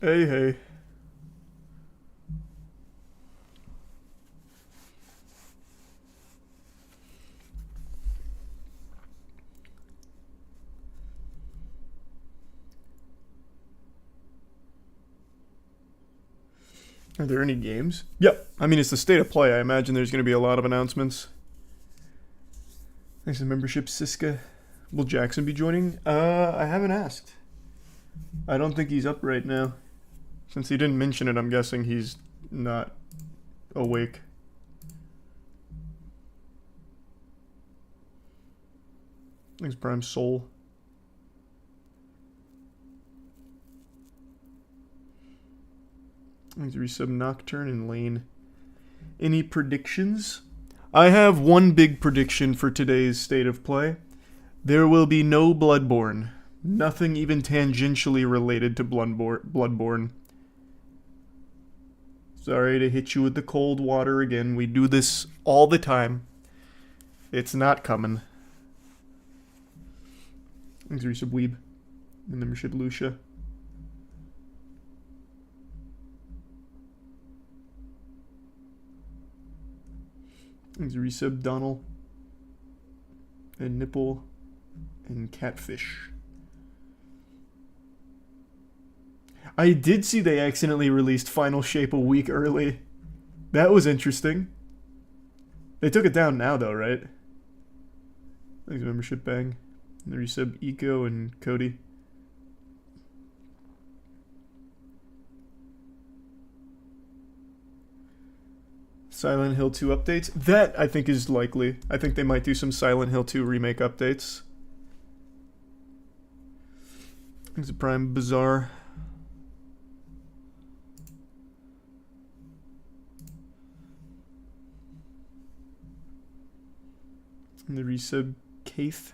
Hey, hey. Are there any games? Yep. I mean, it's the state of play. I imagine there's going to be a lot of announcements. Thanks for the membership, Siska. Will Jackson be joining? I haven't asked. I don't think he's up right now. Since he didn't mention it, I'm guessing he's not awake. Thanks, Prime Soul. Thanks, Resub Nocturne and Lane. Any predictions? I have one big prediction for today's state of play. There will be no Bloodborne. Nothing even tangentially related to Bloodborne. Sorry to hit you with the cold water again. We do this all the time. It's not coming. Thanks, Resub Weeb. And membership, Lucia. Thanks, Resub Donald. And Nipple. And Catfish. I did see they accidentally released Final Shape a week early. That was interesting. They took it down now, though, right? Thanks, membership Bang. And the Resub Eco and Cody. Silent Hill 2 updates. That, I think, is likely. I think they might do some Silent Hill 2 remake updates. Thanks, Prime Bazaar. And the Resub Kaith.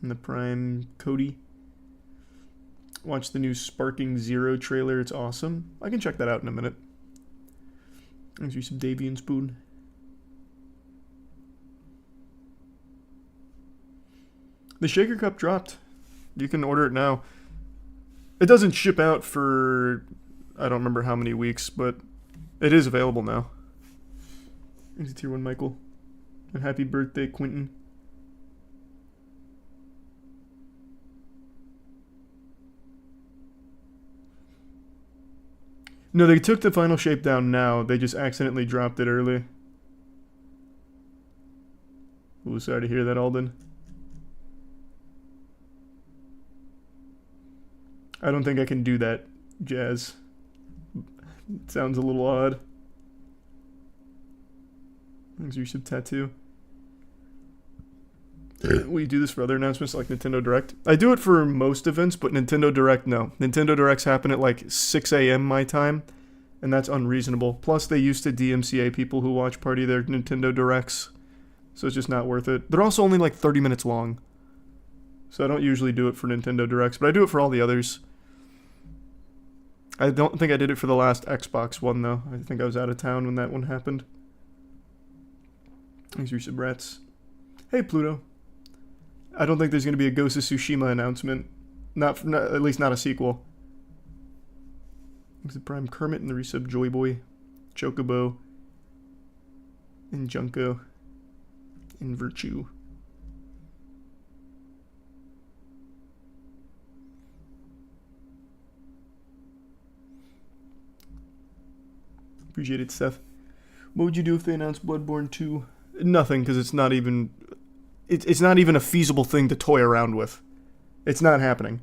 And the Prime Cody. Watch the new Sparking Zero trailer. It's awesome. I can check that out in a minute. Thanks, Resub Davian Spoon. The Shaker Cup dropped. You can order it now. It doesn't ship out for I don't remember how many weeks, but it is available now. Thanks, Tier 1 Michael. And happy birthday, Quentin. No, they took the Final Shape down now. They just accidentally dropped it early. Ooh, sorry to hear that, Alden. I don't think I can do that, Jazz. It sounds a little odd. Thanks, Resub Tattoo. We do this for other announcements like Nintendo Direct. I do it for most events, but Nintendo Direct, no. Nintendo Directs happen at like 6 a.m. my time, and that's unreasonable. Plus, they used to DMCA people who watch party their Nintendo Directs, so it's just not worth it. They're also only like 30 minutes long, so I don't usually do it for Nintendo Directs, but I do it for all the others. I don't think I did it for the last Xbox one, though. I think I was out of town when that one happened. Thanks, Resub Rats. Hey, Pluto. I don't think there's going to be a Ghost of Tsushima announcement. Not at least not a sequel. Thanks to Prime Kermit and the Resub Joy Boy, Chocobo, and Junko, and Virtue. Appreciate it, Seth. What would you do if they announced Bloodborne 2? Nothing, because it's not even... It's not even a feasible thing to toy around with. It's not happening.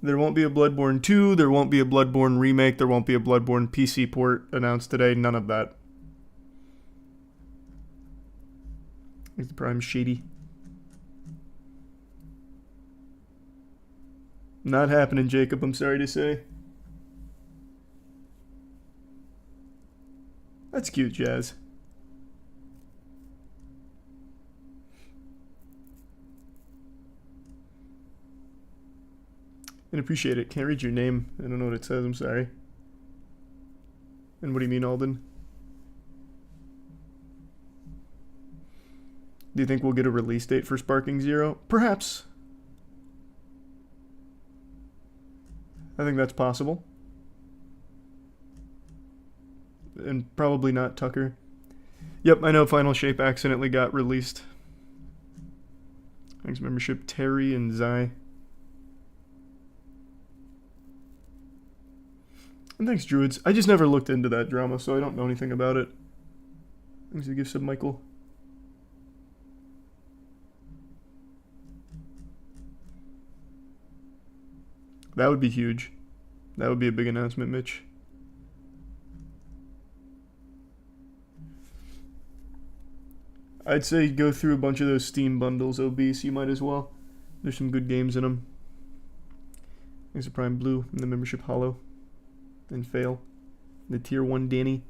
There won't be a Bloodborne 2, there won't be a Bloodborne remake, there won't be a Bloodborne PC port announced today, none of that. Here's the Prime Shady. Not happening, Jacob, I'm sorry to say. That's cute, Jazz. And appreciate it. Can't read your name. I don't know what it says. I'm sorry. And what do you mean, Alden? Do you think we'll get a release date for Sparking Zero? Perhaps. I think that's possible. And probably not Tucker. Yep, I know Final Shape accidentally got released. Thanks membership Terry and Zai. And thanks Druids. I just never looked into that drama, so I don't know anything about it. Thanks for the gifts of Michael. That would be huge. That would be a big announcement, Mitch. I'd say go through a bunch of those Steam bundles, Obese. You might as well. There's some good games in them. Thanks to Prime Blue and the membership Hollow. And Fail. The Tier 1 Danny.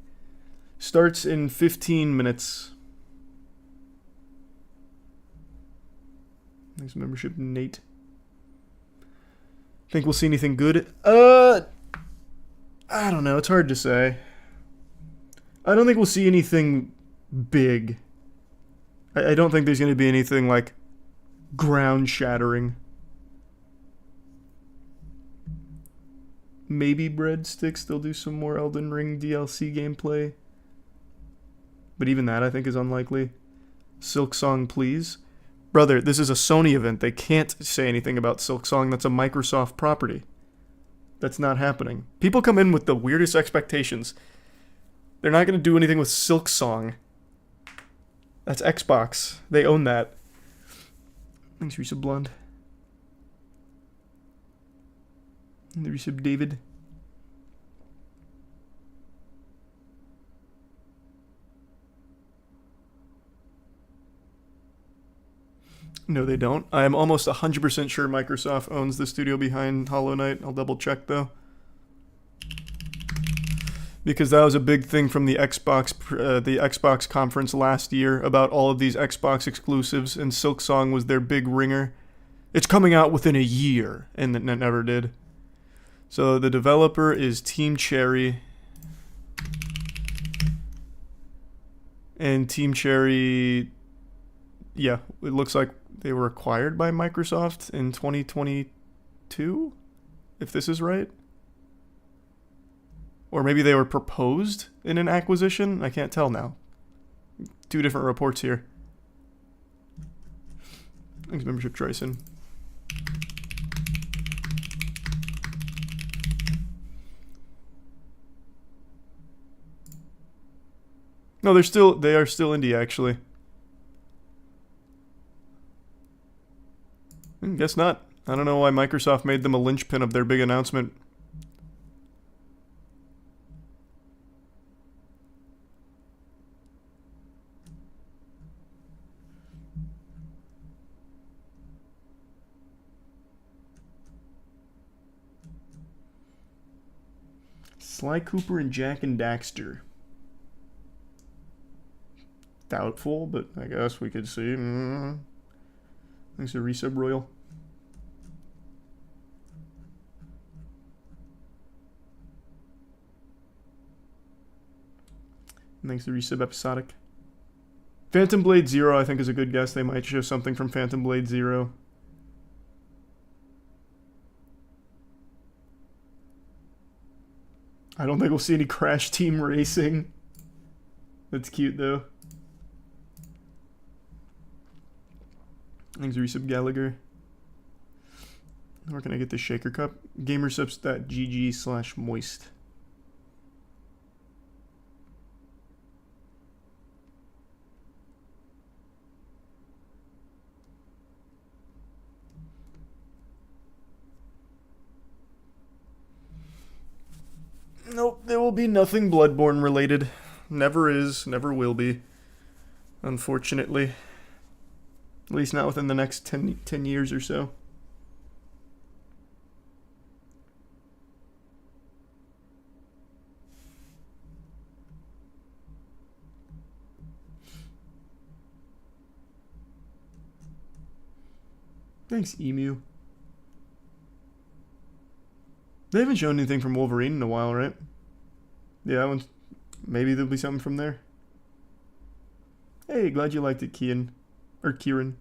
Starts in 15 minutes. Thanks to membership Nate. Think we'll see anything good? I don't know. It's hard to say. I don't think we'll see anything big. I don't think there's going to be anything like ground-shattering. Maybe Breadsticks, they'll do some more Elden Ring DLC gameplay. But even that I think is unlikely. Silksong, please. Brother, this is a Sony event. They can't say anything about Silksong. That's a Microsoft property. That's not happening. People come in with the weirdest expectations. They're not going to do anything with Silksong. That's Xbox. They own that. Thanks, Resub Blonde. And the Resub David. No, they don't. I am almost 100% sure Microsoft owns the studio behind Hollow Knight. I'll double check, though. Because that was a big thing from the Xbox conference last year about all of these Xbox exclusives, and Silksong was their big ringer. It's coming out within a year, and it never did. So the developer is Team Cherry. And Team Cherry, yeah, it looks like they were acquired by Microsoft in 2022, if this is right. Or maybe they were proposed in an acquisition. I can't tell now. Two different reports here. Thanks, membership Tryson. No, they are still indie, actually. Guess not. I don't know why Microsoft made them a linchpin of their big announcement. Sly Cooper and Jack and Daxter. Doubtful, but I guess we could see. Thanks to Resub Royal. Thanks to Resub Episodic. Phantom Blade Zero, I think, is a good guess. They might show something from Phantom Blade Zero. I don't think we'll see any Crash Team Racing. That's cute, though. Thanks, Resub Gallagher. Where can I get the Shaker Cup? Gamersubs.gg/moist. Nope, there will be nothing Bloodborne related. Never is, never will be. Unfortunately. At least not within the next 10 years or so. Thanks, Emu. They haven't shown anything from Wolverine in a while, right? Yeah, that one's... Maybe there'll be something from there. Hey, glad you liked it, Kian. Or Kieran.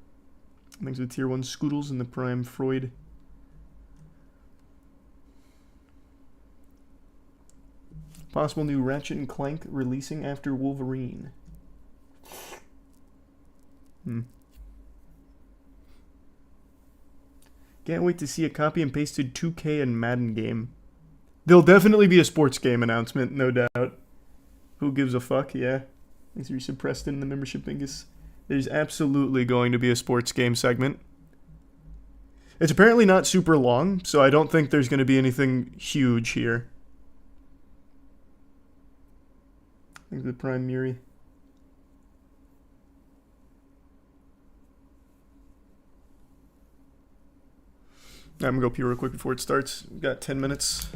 Thanks to tier 1 Scoodles and the Prime Freud. Possible new Ratchet and Clank releasing after Wolverine. Can't wait to see a copy and pasted 2K and Madden game. There'll definitely be a sports game announcement, no doubt. Who gives a fuck? Yeah. Thanks for suppressed in the membership, Bingus. There's absolutely going to be a sports game segment. It's apparently not super long, so I don't think there's going to be anything huge here. Thanks for the Prime Muri. I'm gonna go pee real quick before it starts. We've got 10 minutes.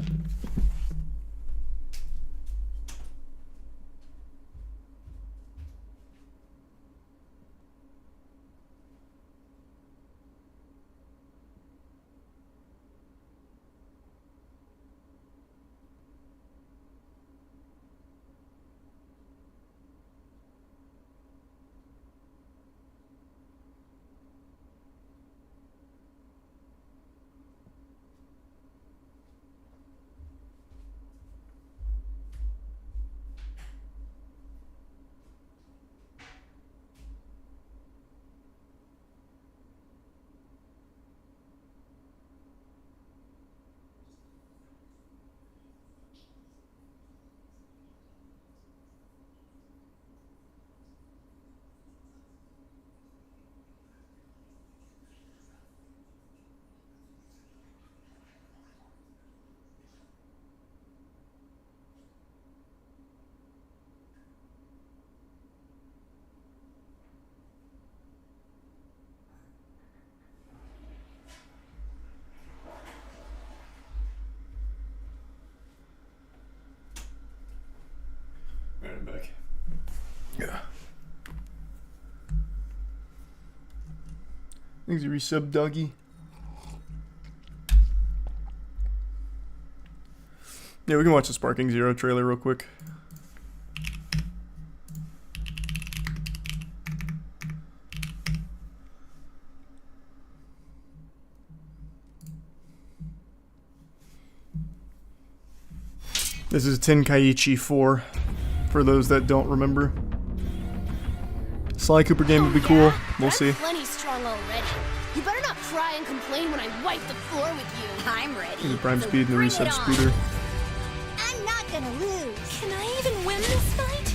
I'm back. Yeah. Thanks for resub, doggy. Yeah, we can watch the Sparking Zero trailer real quick. This is Tenkaichi 4, for those that don't remember. Sly Cooper game would be cool. We'll see. Plenty strong already. You better not cry and complain when I wipe the floor with you. I'm ready. The Prime Speed and the Resub Scooter. I'm not gonna lose. Can I even win this fight?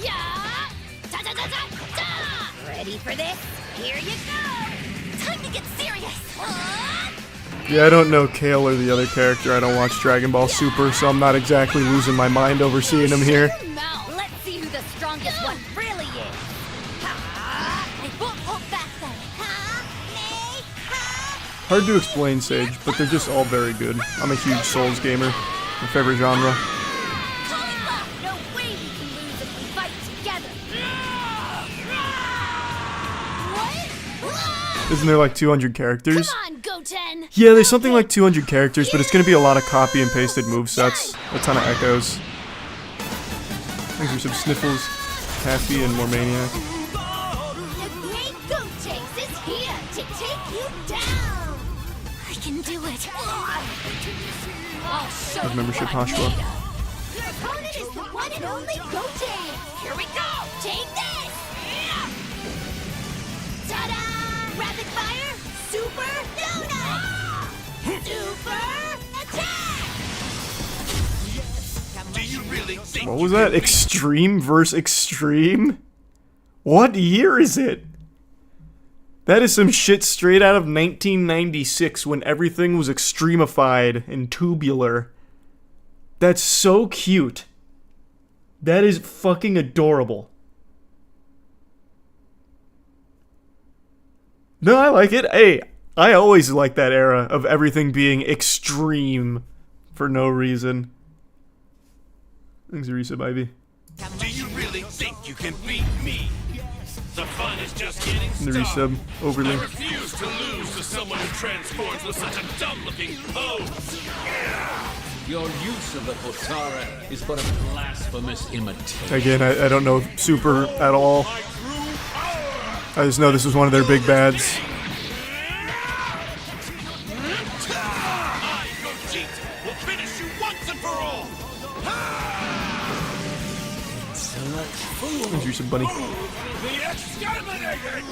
Yeah! Da da da da da! Ready for this? Here you go! Time to get serious! Yeah, I don't know Kale or the other character. I don't watch Dragon Ball Super, so I'm not exactly losing my mind over seeing him here. Let's see who the strongest one really is. I won't hold back then. Hard to explain, Sage, but they're just all very good. I'm a huge Souls gamer. My favorite genre. No way we can lose if we fight together. What? Isn't there like 200 characters? Come on, Goten. Yeah, there's something like 200 characters, but it's going to be a lot of copy and pasted movesets. A ton of echoes. Thanks for some sniffles, Taffy, and more Maniac. The great Gotenks is here to take you down. I can do it. I'll show With membership, you what I'm Hashua. made of. Your opponent is the one and only Goten. Here we go. Take this. Ta-da! Rapid fire, super donut. Super attack. Do you really think What was that? Extreme versus Extreme? What year is it? That is some shit straight out of 1996 when everything was extremified and tubular. That's so cute. That is fucking adorable. No, I like it. Hey, I always like that era of everything being extreme for no reason. Thanks, Resub Ivy. Do you really think you can beat me? The fun is just getting And the started. Resub Overly. I refuse to lose to someone who transforms with such a dumb-looking pose. Your use of the Potara is but a blasphemous imitation. Again, I don't know Super at all. I grew up. I just know this was one of their big bads. I, Gogeta, will finish you once and for all. Let's do some bunny. The exterminated.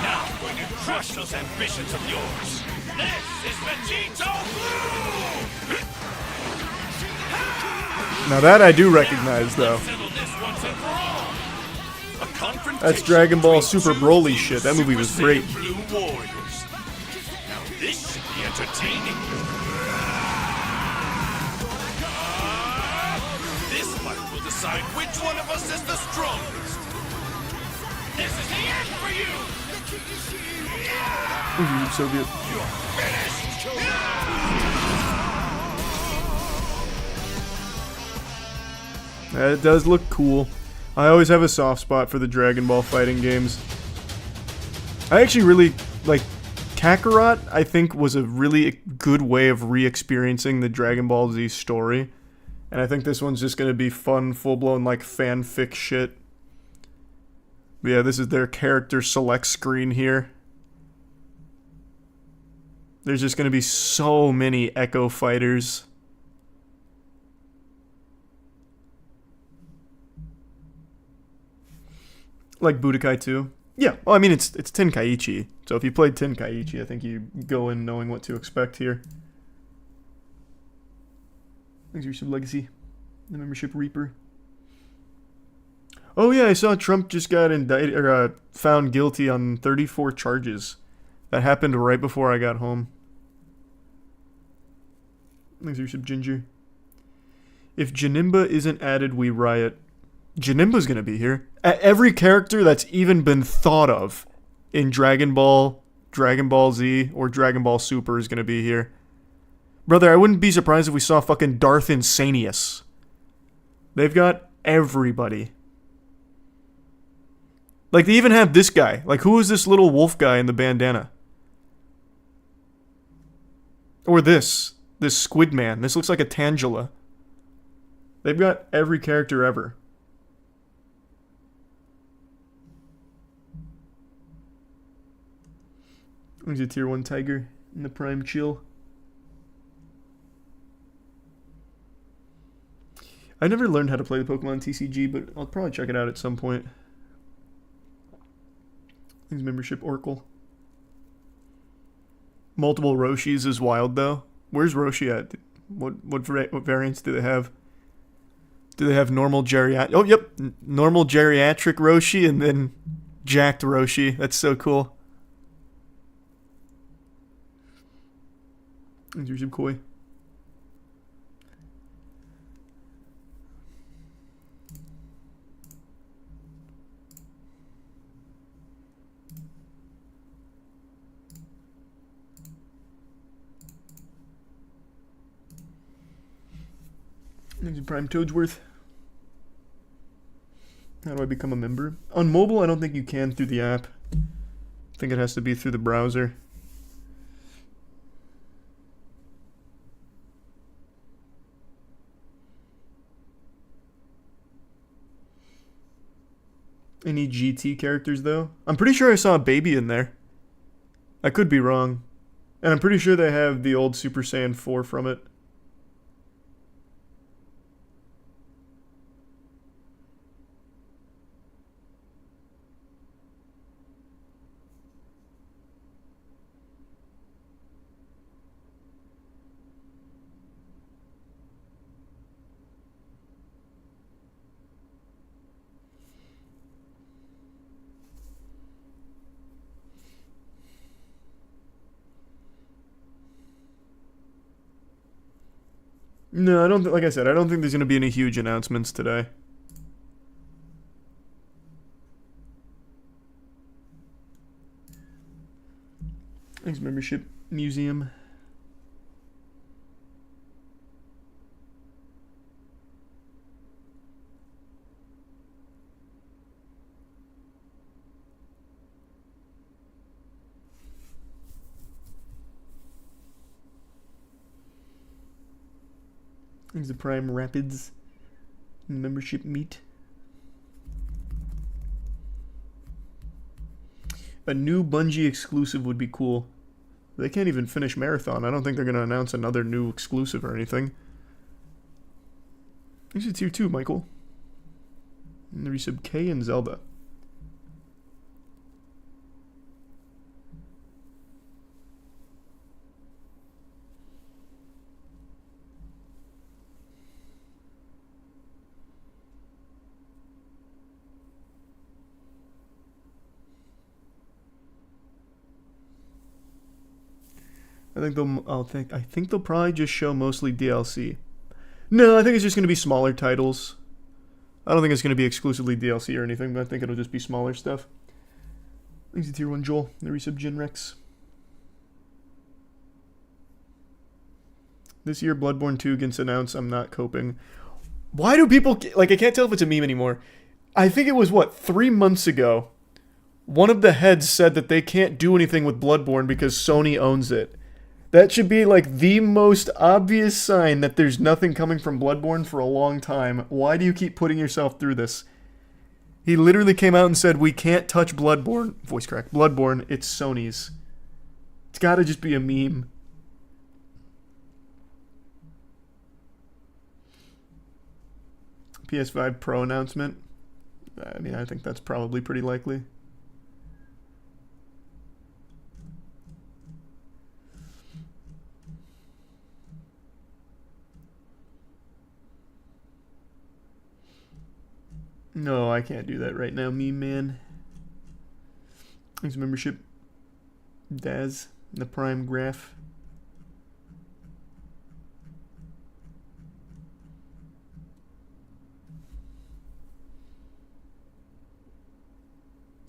Now I'm going to crush those ambitions of yours. This is Vegito Blue. Now that I do recognize, though. Settle this once and for all. A confrontation That's Dragon Ball between Super two Broly evil shit. That movie was Super great. Saiyan Blue Warriors. Now this should be entertaining. This fight will decide which one of us is the strongest. This is the end for you. Ooh, so good. It does look cool. I always have a soft spot for the Dragon Ball fighting games. I actually really, like, Kakarot, I think, was a really good way of re-experiencing the Dragon Ball Z story. And I think this one's just gonna be fun, full-blown, like, fanfic shit. But yeah, this is their character select screen here. There's just gonna be so many Echo fighters. Like Budokai 2. Yeah, well, I mean, it's Tenkaichi. So if you played Tenkaichi, I think you go in knowing what to expect here. Thanks for your legacy. The membership Reaper. Oh yeah, I saw Trump just got indicted or found guilty on 34 charges. That happened right before I got home. Thanks for your Ginger. If Janemba isn't added, we riot. Janemba's gonna be here. Every character that's even been thought of in Dragon Ball, Dragon Ball Z, or Dragon Ball Super is gonna be here. Brother, I wouldn't be surprised if we saw fucking Darth Insanius. They've got everybody. Like, they even have this guy. Like, who is this little wolf guy in the bandana? Or this squid man. This looks like a Tangela. They've got every character ever. There's a tier 1 tiger in the prime chill. I never learned how to play the Pokemon TCG, but I'll probably check it out at some point. There's membership Oracle. Multiple Roshis is wild though. Where's Roshi at? What variants do they have? Do they have normal geriatric? Oh, yep, normal geriatric Roshi and then jacked Roshi. That's so cool. There's your Koi. There's a Prime Toadsworth. How do I become a member? On mobile, I don't think you can through the app. I think it has to be through the browser. Any GT characters, though? I'm pretty sure I saw a baby in there. I could be wrong. And I'm pretty sure they have the old Super Saiyan 4 from it. No, I don't. Like I said, I don't think there's going to be any huge announcements today. Thanks, membership museum. There's the Prime Rapids membership meet. A new Bungie exclusive would be cool. They can't even finish Marathon. I don't think they're going to announce another new exclusive or anything. Thanks to tier 2, Michael. And the resub K and Zelda. I think they'll probably just show mostly DLC. No, I think it's just going to be smaller titles. I don't think it's going to be exclusively DLC or anything, but I think it'll just be smaller stuff. Thanks to tier 1 Joel. The resub Jinrex. This year Bloodborne 2 gets announced. I'm not coping. Why do people... Like, I can't tell if it's a meme anymore. I think it was, 3 months ago. One of the heads said that they can't do anything with Bloodborne because Sony owns it. That should be, the most obvious sign that there's nothing coming from Bloodborne for a long time. Why do you keep putting yourself through this? He literally came out and said, we can't touch Bloodborne. Voice crack. Bloodborne, it's Sony's. It's gotta just be a meme. PS5 Pro announcement. I mean, I think that's probably pretty likely. No, I can't do that right now, meme man. Thanks membership. Daz, the Prime Graph.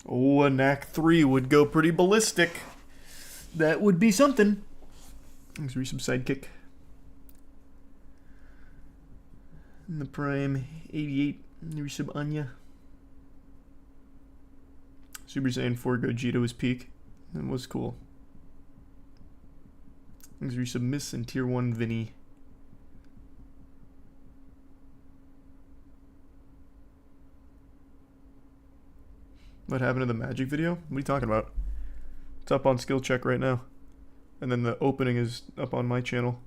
Oh, a NAC 3 would go pretty ballistic. That would be something. Thanks for some sidekick. And the Prime 88. Resub Anya. Super Saiyan 4 Gogeta was peak. That was cool. Thanks for resub Miss and tier 1 Vinny. What happened to the magic video? What are you talking about? It's up on skill check right now. And then the opening is up on my channel.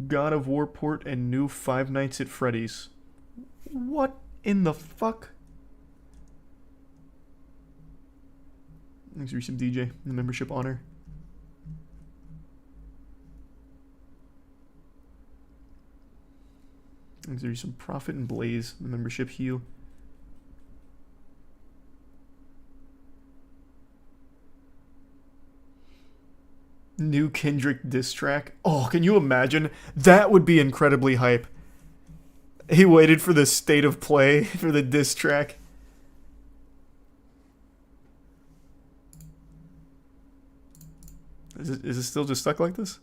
God of War port and new Five Nights at Freddy's. What in the fuck? Thanks for some DJ, the membership honor. Thanks for some Profit and Blaze, the membership heal. New Kendrick diss track. Oh, can you imagine? That would be incredibly hype. He waited for the state of play for the diss track. Is it still just stuck like this?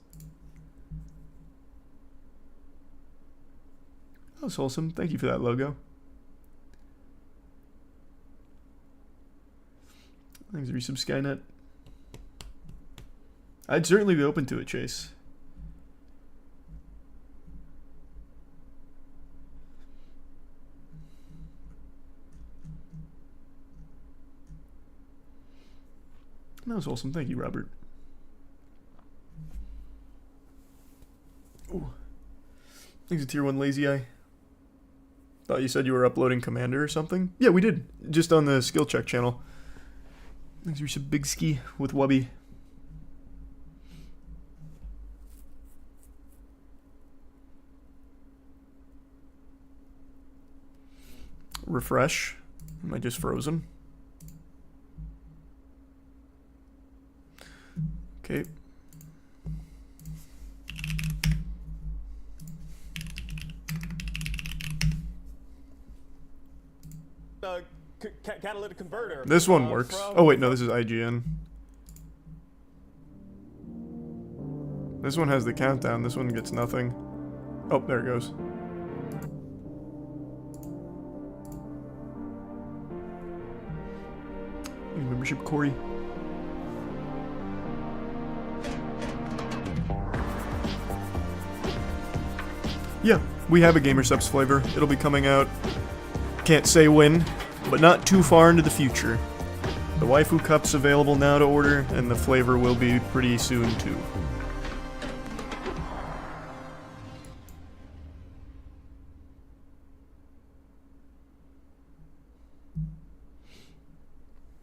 That was wholesome. Thank you for that logo. Thanks for resub Skynet. I'd certainly be open to it, Chase. That was awesome. Thank you, Robert. Ooh. Thanks to tier 1 Lazy Eye. Thought you said you were uploading Commander or something? Yeah, we did. Just on the skill check channel. Thanks for some Big Ski with Wubby. Refresh. Am I just frozen? Okay. Catalytic converter. This one works. Oh wait, no, this is IGN. This one has the countdown. This one gets nothing. Oh, there it goes. Membership Corey. Yeah, we have a Gamer Subs flavor. It'll be coming out Can't say when, but not too far into the future. The waifu cup's available now to order, and the flavor will be pretty soon too.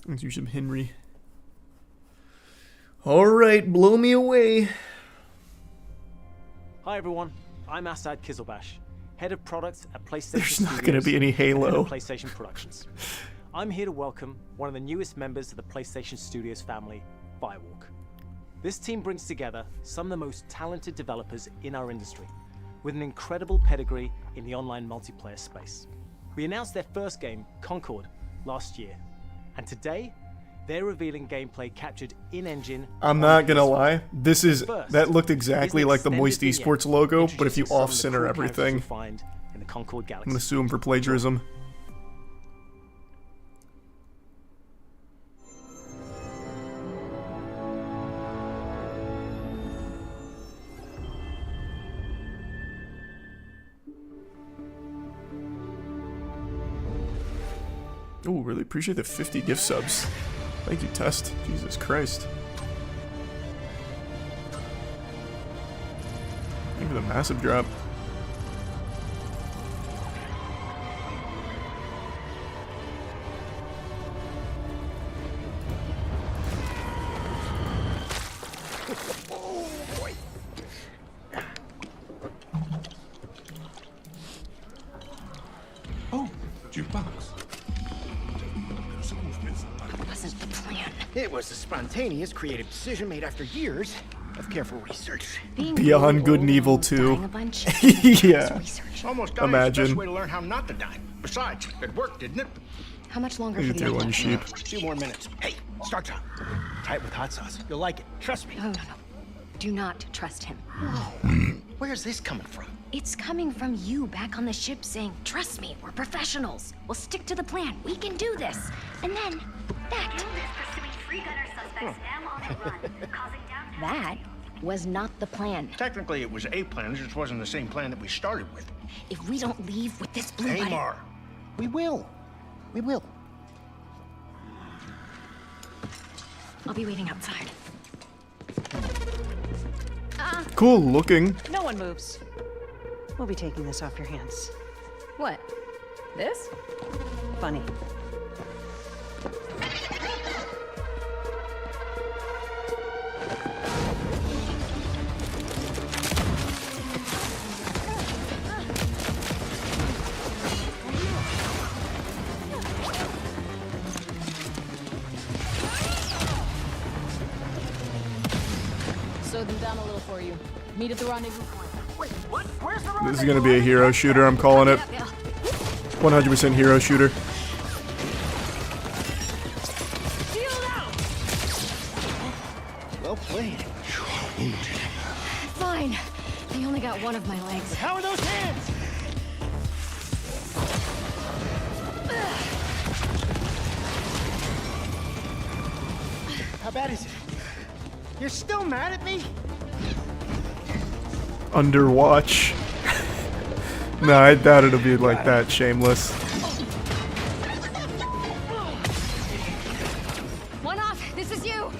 Let's use some Henry. Alright, blow me away. Hi everyone, I'm Asad Kizilbash, head of products at PlayStation There's not Studios going to be any and head Halo. of PlayStation Productions. I'm here to welcome one of the newest members of the PlayStation Studios family, Firewalk. This team brings together some of the most talented developers in our industry, with an incredible pedigree in the online multiplayer space. We announced their first game, Concord, last year, and today they're revealing gameplay captured in-engine. I'm not gonna lie, that looked exactly like the Moist Esports logo, but if you off-center everything, find in the Concord I'm Galaxy. gonna sue him for plagiarism. Oh, really appreciate the 50 gift subs. Thank you, Test. Jesus Christ. Thank you for the massive drop. Oh, jukebox. Wasn't the plan. It was a spontaneous, creative decision made after years of careful research. Being Beyond really Good and old Evil and 2. dying a bunch, Yeah. research. Almost dying is the Imagine. best way to learn how not to die. Besides, it worked, didn't it? How much longer You have you do been one sheep. 2 more minutes. Hey, start time. Try it with hot sauce. You'll like it. Trust me. No. Do not trust him. Where's this coming from? It's coming from you back on the ship saying, trust me, we're professionals. We'll stick to the plan. We can do this. And then, that. That was not the plan. Technically, it was a plan. It just wasn't the same plan that we started with. If we don't leave with this blue Hey, button... Mar. We will. We will. I'll be waiting outside. Cool looking. No one moves. We'll be taking this off your hands. What? This? Funny. Slow them down a little for you. Meet at the rendezvous point. Wait, what? Where's the This is gonna be a hero shooter, I'm calling it. 100% hero shooter. Well played. Fine. They only got one of my legs. How are those hands? How bad is it? You're still mad at me? Underwatch. No, I doubt it'll be like that, shameless. One off. This is you.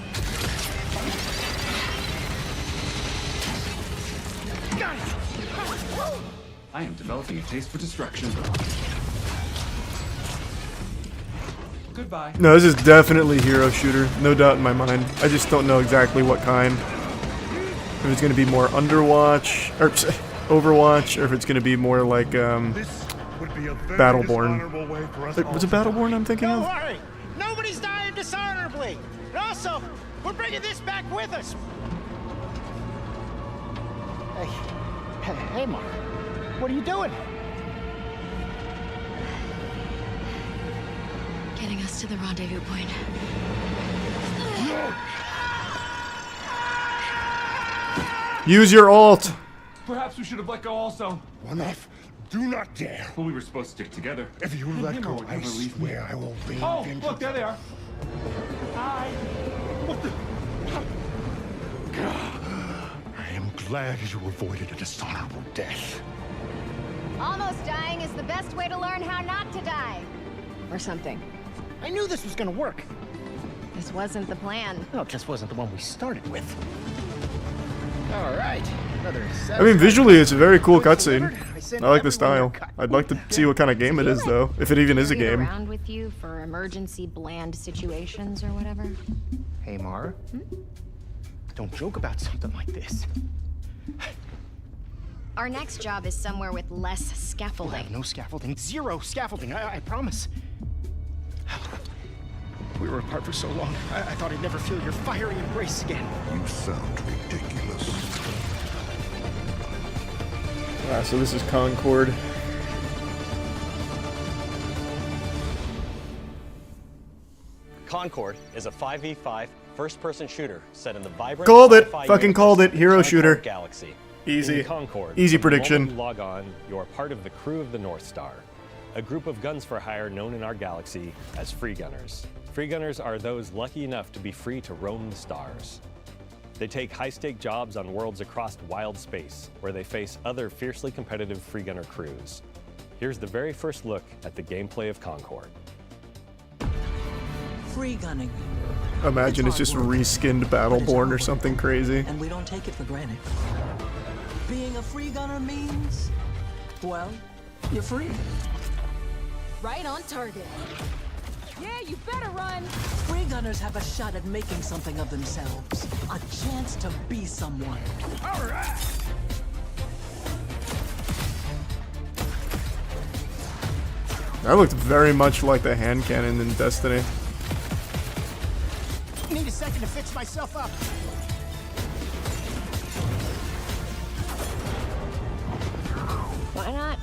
I am developing a taste for destruction. Goodbye. No, this is definitely hero shooter, no doubt in my mind. I just don't know exactly what kind. If it's gonna be more Underwatch, or Overwatch, or if it's gonna be more like Battleborn. Was it Battleborn I'm thinking Don't of? worry. Nobody's dying dishonorably. And also, we're bringing this back with us. Hey, Mark. What are you doing? Getting us to the rendezvous point. Use your ult! Perhaps we should have let go also. One off. Do not dare. Well, we were supposed to stick together. If you let go, would I never leave me. swear I will rain Oh, vengeance. look, there they are. Hi. What the? I am glad you avoided a dishonorable death. Almost dying is the best way to learn how not to die. Or something. I knew this was gonna work. This wasn't the plan. No, it just wasn't the one we started with. All right, another I mean, visually, it's a very cool cutscene. I like the style. I'd like to see what kind of game it is, though, if it even is a Carry it game. around with you for emergency bland situations or whatever. Hey, Mara. Don't joke about something like this. Our next job is somewhere with less We'll scaffolding. have no scaffolding. Zero scaffolding. I promise. We were apart for so long. I thought I'd never feel your fiery embrace again. You sound ridiculous. Ah, so this is Concord. Concord is a 5v5 first-person shooter set in the vibrant Called it! sci-fi Fucking universe called it! of Hero Concord shooter. Galaxy. Easy. In Concord, Easy the prediction. moment you log on, you are part of the crew of the North Star, a group of guns for hire known in our galaxy as free gunners. Free gunners are those lucky enough to be free to roam the stars. They take high-stake jobs on worlds across wild space, where they face other fiercely competitive free gunner crews. Here's the very first look at the gameplay of Concord. Free gunning. Imagine it's just reskinned Battleborn or something crazy. And we don't take it for granted. Being a free gunner means, well, you're free. Right on target. Yeah, you better run. Free gunners have a shot at making something of themselves. A chance to be someone. All right. That looked very much like the hand cannon in Destiny. Need a second to fix myself up. Why not?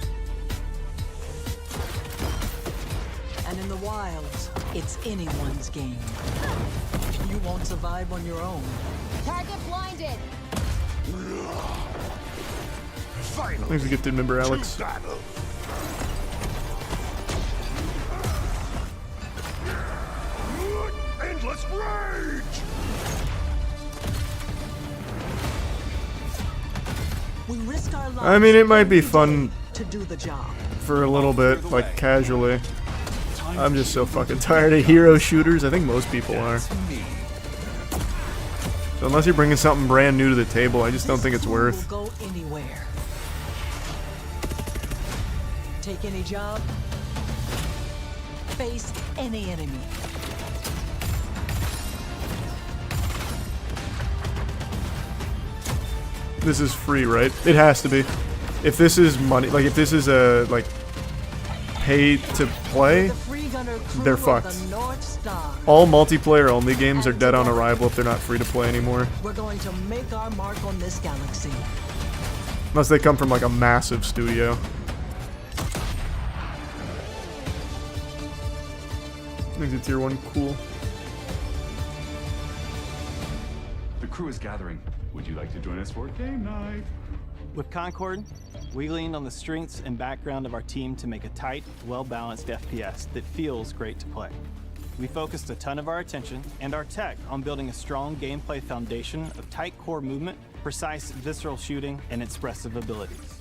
And in the wilds, it's anyone's game. You won't survive on your own. Target blinded. Finally. Thanks for gifted member, Alex. To battle. Endless rage! We risk our lives. I mean, it might be fun to do the job. for a little bit, like casually. I'm just so fucking tired of hero shooters. I think most people are. So unless you're bringing something brand new to the table, I just don't think it's worth. Will go anywhere. Take any job. Face any enemy. This is free, right? It has to be. If this is money, like if this is a like pay to play, they're fucked. All multiplayer only games are dead on arrival if they're not free to play anymore. We're going to make our mark on this galaxy. Unless they come from like a massive studio. I think it's tier 1 cool. The crew is gathering. Would you like to join us for game night? With Concord, we leaned on the strengths and background of our team to make a tight, well-balanced FPS that feels great to play. We focused a ton of our attention and our tech on building a strong gameplay foundation of tight core movement, precise visceral shooting, and expressive abilities.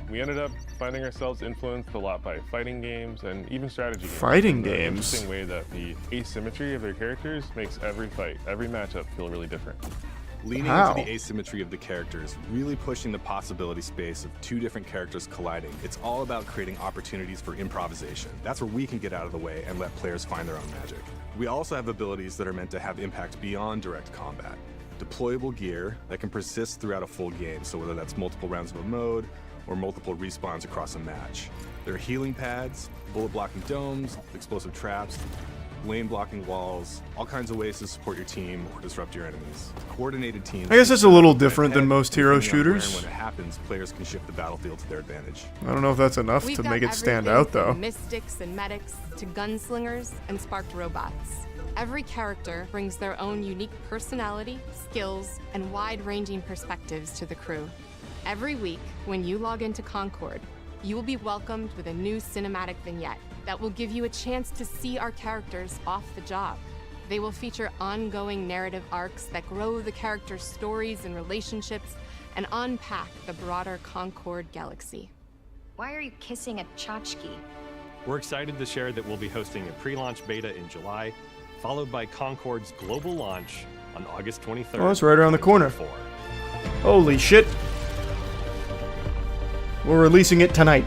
We ended up finding ourselves influenced a lot by fighting games and even strategy games. Fighting in the games? interesting way that the asymmetry of their characters makes every fight, every matchup feel really different. Leaning How? into the asymmetry of the characters, really pushing the possibility space of two different characters colliding. It's all about creating opportunities for improvisation. That's where we can get out of the way and let players find their own magic. We also have abilities that are meant to have impact beyond direct combat. Deployable gear that can persist throughout a full game, so whether that's multiple rounds of a mode or multiple respawns across a match. There are healing pads, bullet blocking domes, explosive traps, lane blocking walls, all kinds of ways to support your team or disrupt your enemies. Coordinated teams. I guess it's a little different than most hero depending on where and shooters. when it happens, players can shift the battlefield to their advantage. I don't know if that's enough We've to got make it stand everything out, though. from mystics and medics to gunslingers and sparked robots. Every character brings their own unique personality, skills, and wide-ranging perspectives to the crew. Every week, when you log into Concord, you will be welcomed with a new cinematic vignette that will give you a chance to see our characters off the job. They will feature ongoing narrative arcs that grow the characters' stories and relationships and unpack the broader Concord galaxy. Why are you kissing a tchotchke? We're excited to share that we'll be hosting a pre-launch beta in July, followed by Concord's global launch on August 23rd. Oh, that's right around the corner. Holy shit. We're releasing it tonight.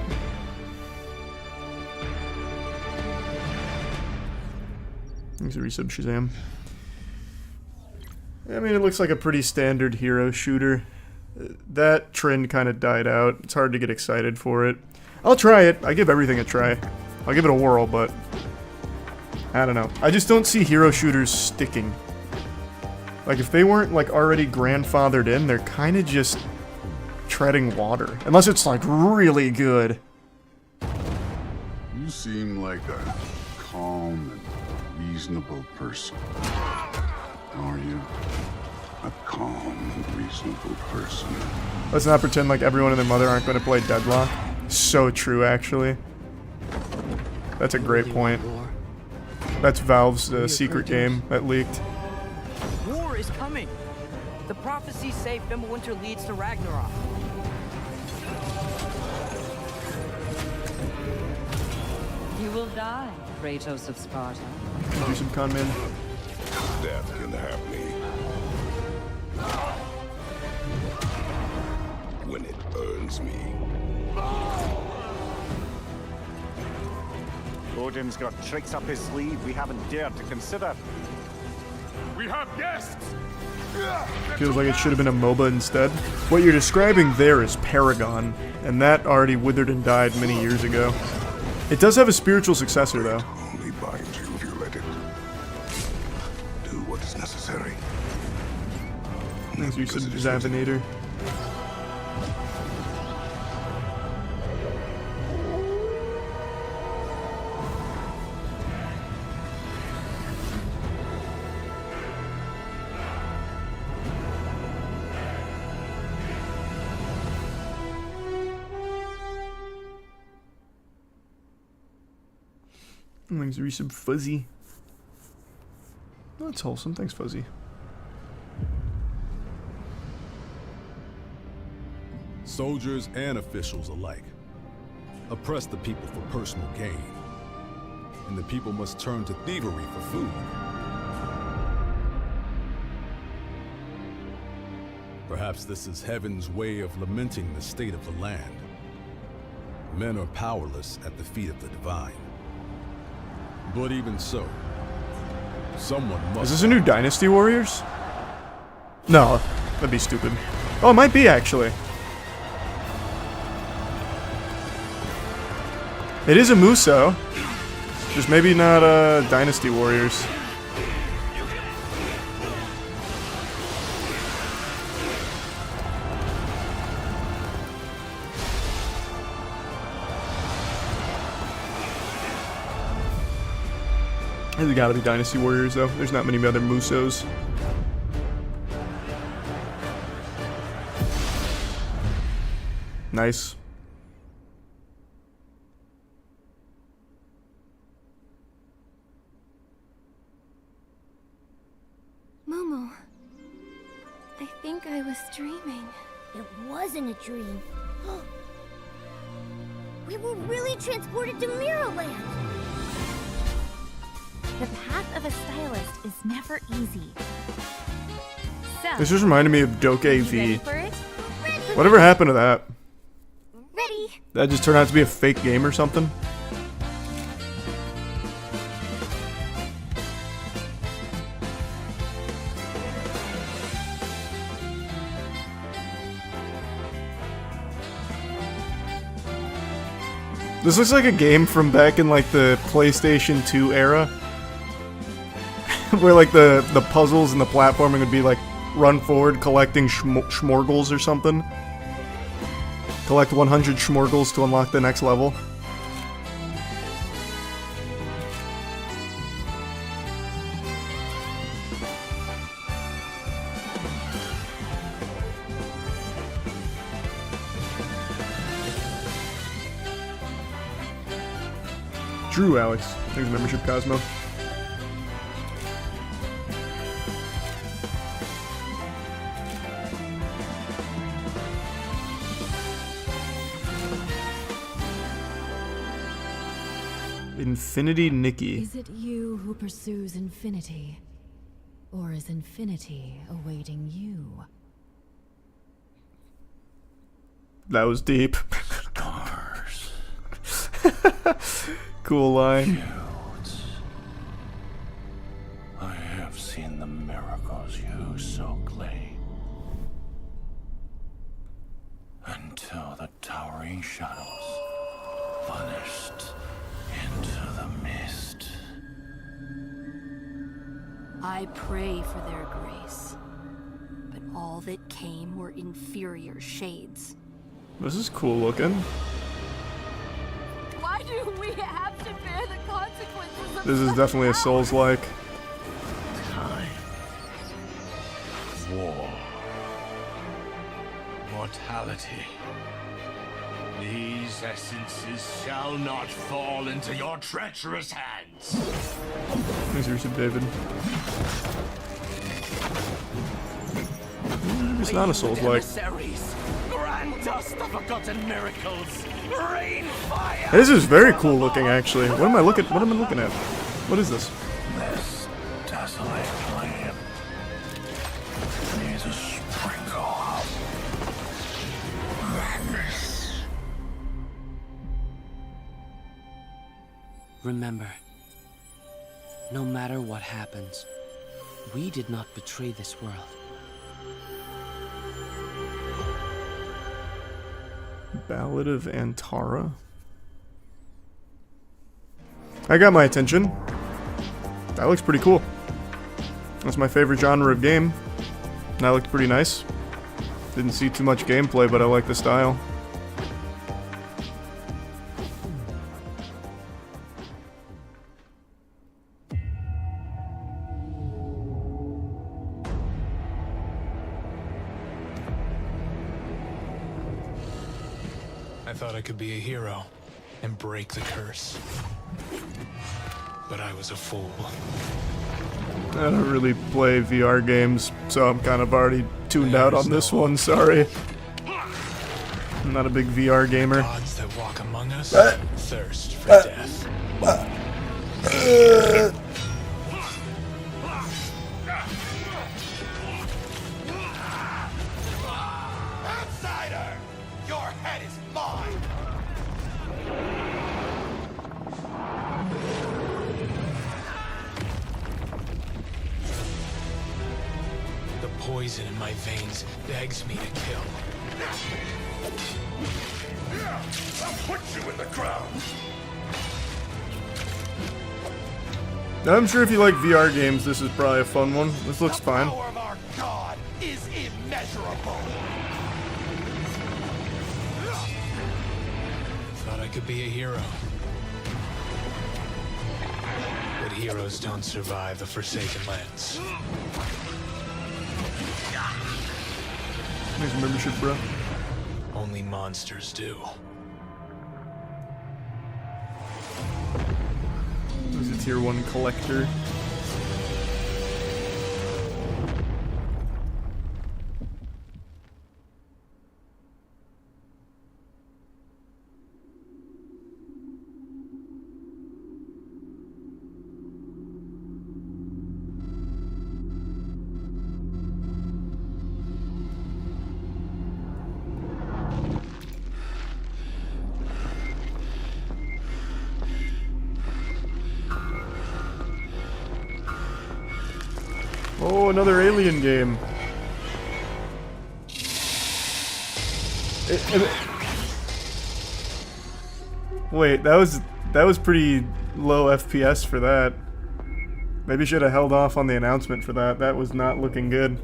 Thanks for resub, Shazam. I mean, it looks like a pretty standard hero shooter. That trend kind of died out. It's hard to get excited for it. I'll try it. I give everything a try. I'll give it a whirl, but I don't know. I just don't see hero shooters sticking. Like, if they weren't, like, already grandfathered in, they're kind of just treading water. Unless it's, like, really good. You seem like a calm and reasonable person. Are you? A calm and reasonable person. Let's not pretend like everyone and their mother aren't going to play Deadlock. So true, actually. That's a great point. That's Valve's secret game that leaked. War is coming. The prophecies say Fimbulwinter leads to Ragnarok. You will die, Kratos of Sparta. Do some con man. Death can have me. When it earns me. Odin's got tricks up his sleeve we haven't dared to consider. We have guests! Feels like it should have been a MOBA instead. What you're describing there is Paragon, and that already withered and died many years ago. It does have a spiritual successor, though. Only binds you if you let it. Do what is necessary. Thanks, you said Zavinator. Thanks, resub Fuzzy. That's wholesome. Thanks, Fuzzy. Soldiers and officials alike oppress the people for personal gain, and the people must turn to thievery for food. Perhaps this is heaven's way of lamenting the state of the land. Men are powerless at the feet of the divine. But even so, someone must... Is this a new Dynasty Warriors? No, that'd be stupid. Oh, it might be, actually. It is a Muso. Just maybe not Dynasty Warriors. There's gotta be Dynasty Warriors, though. There's not many other Musos. Nice. Momo, I think I was dreaming. It wasn't a dream. We were really transported to Mirrorland. The path of a stylist is never easy. So, This just reminded me of Doke ready V. for it? Whatever happened to that? Ready. That just turned out to be a fake game or something? This looks like a game from back in like the PlayStation 2 era. Where like the puzzles and the platforming would be like run forward collecting schmorgles or something. Collect 100 schmorgles to unlock the next level. Drew Alex. Thanks for membership, Cosmo. Infinity Nikki. Is it you who pursues infinity? Or is infinity awaiting you? That was deep. Stars. Cool line. Cute. I have seen the miracles you so claim. Until the towering shadows vanished into the mist. I pray for their grace, but all that came were inferior shades. This is cool looking. Why do we have to bear the consequences of This is definitely a Souls-like. Time. War. Mortality. These essences shall not fall into your treacherous hands. Thanks, Richard David. It's not a Souls-like. Grant us the forgotten miracles. Rain fire. This is very cool looking, actually. What am I looking at? What is this? This desolate land needs a sprinkle of madness. Remember, no matter what happens, we did not betray this world. Ballad of Antara. I got my attention. That looks pretty cool. That's my favorite genre of game. That looked pretty nice. Didn't see too much gameplay, but I like the style. I thought I could be a hero and break the curse. But I was a fool. I don't really play VR games, so I'm kind of already tuned out on this one, sorry. I'm not a big VR gamer. Gods that walk among us thirst for death. Outsider! Your head is mine! The poison in my veins begs me to kill. I'll put you in the ground! I'm sure if you like VR games, this is probably a fun one. This looks fine. The power of our God is immeasurable! Thought I could be a hero. But heroes don't survive the Forsaken Lands. Thanks for membership, bro. Only monsters do. He's a tier 1 collector. Oh, another Alien game. Wait, that was pretty low FPS for that. Maybe should have held off on the announcement for that. That was not looking good.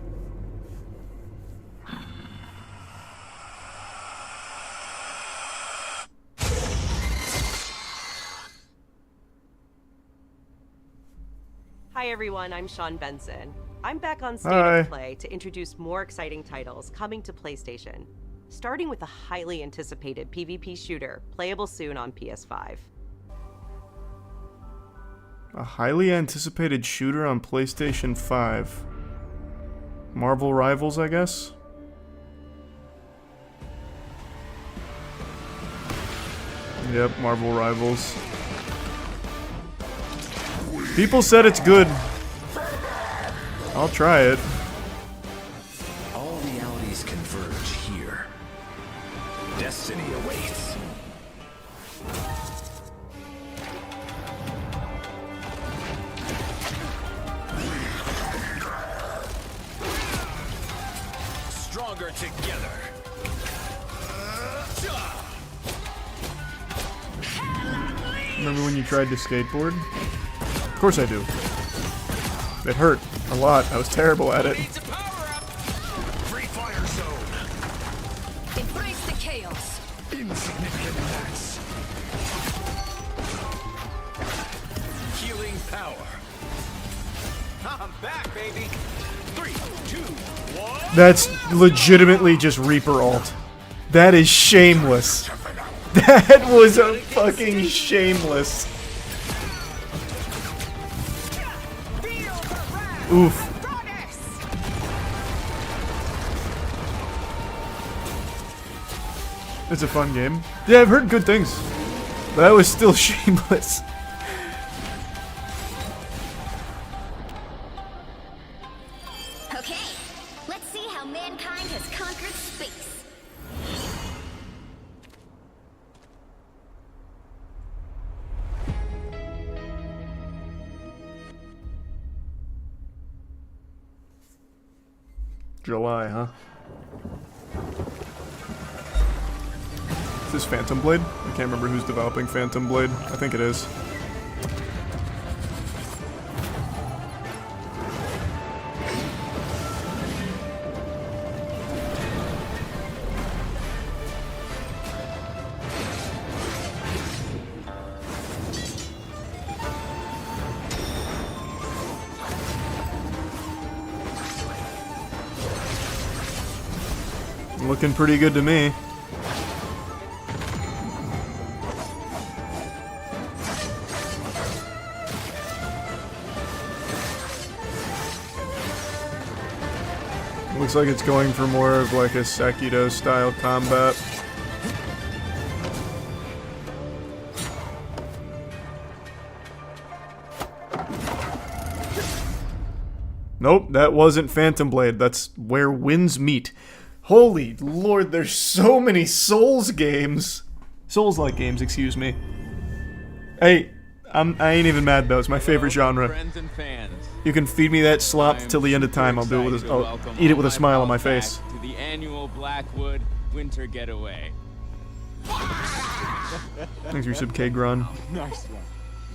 Hi everyone, I'm Sean Benson. I'm back on State Hi. of Play to introduce more exciting titles coming to PlayStation, starting with a highly anticipated PvP shooter, playable soon on PS5. A highly anticipated shooter on PlayStation 5. Marvel Rivals, I guess? Yep, Marvel Rivals. People said it's good. I'll try it. All realities converge here. Destiny awaits. Stronger together. Remember when you tried to skateboard? Of course I do. It hurt a lot. I was terrible at it. Free fire zone. Embrace the chaos. Insignificant attacks. Healing power. I'm back, baby. 3, 2, 1. That's legitimately just Reaper ult. That is shameless. That was a fucking shameless. Oof. It's a fun game. Yeah, I've heard good things. But that was still shameless. Okay, let's see how mankind has conquered space. July, huh? Is this Phantom Blade? I can't remember who's developing Phantom Blade. I think it is. Looking pretty good to me. Looks like it's going for more of like a Sekiro style combat. Nope, that wasn't Phantom Blade. That's where winds meet. Holy lord, there's so many Souls games. Souls-like games, excuse me. Hey, I ain't even mad though. It's my favorite genre. Friends and fans. You can feed me that slop till the end of time. I'll do it with I'll eat it with a smile on my face. To the annual Blackwood Winter Getaway. Thanks for your sub, K Grun. Nice one.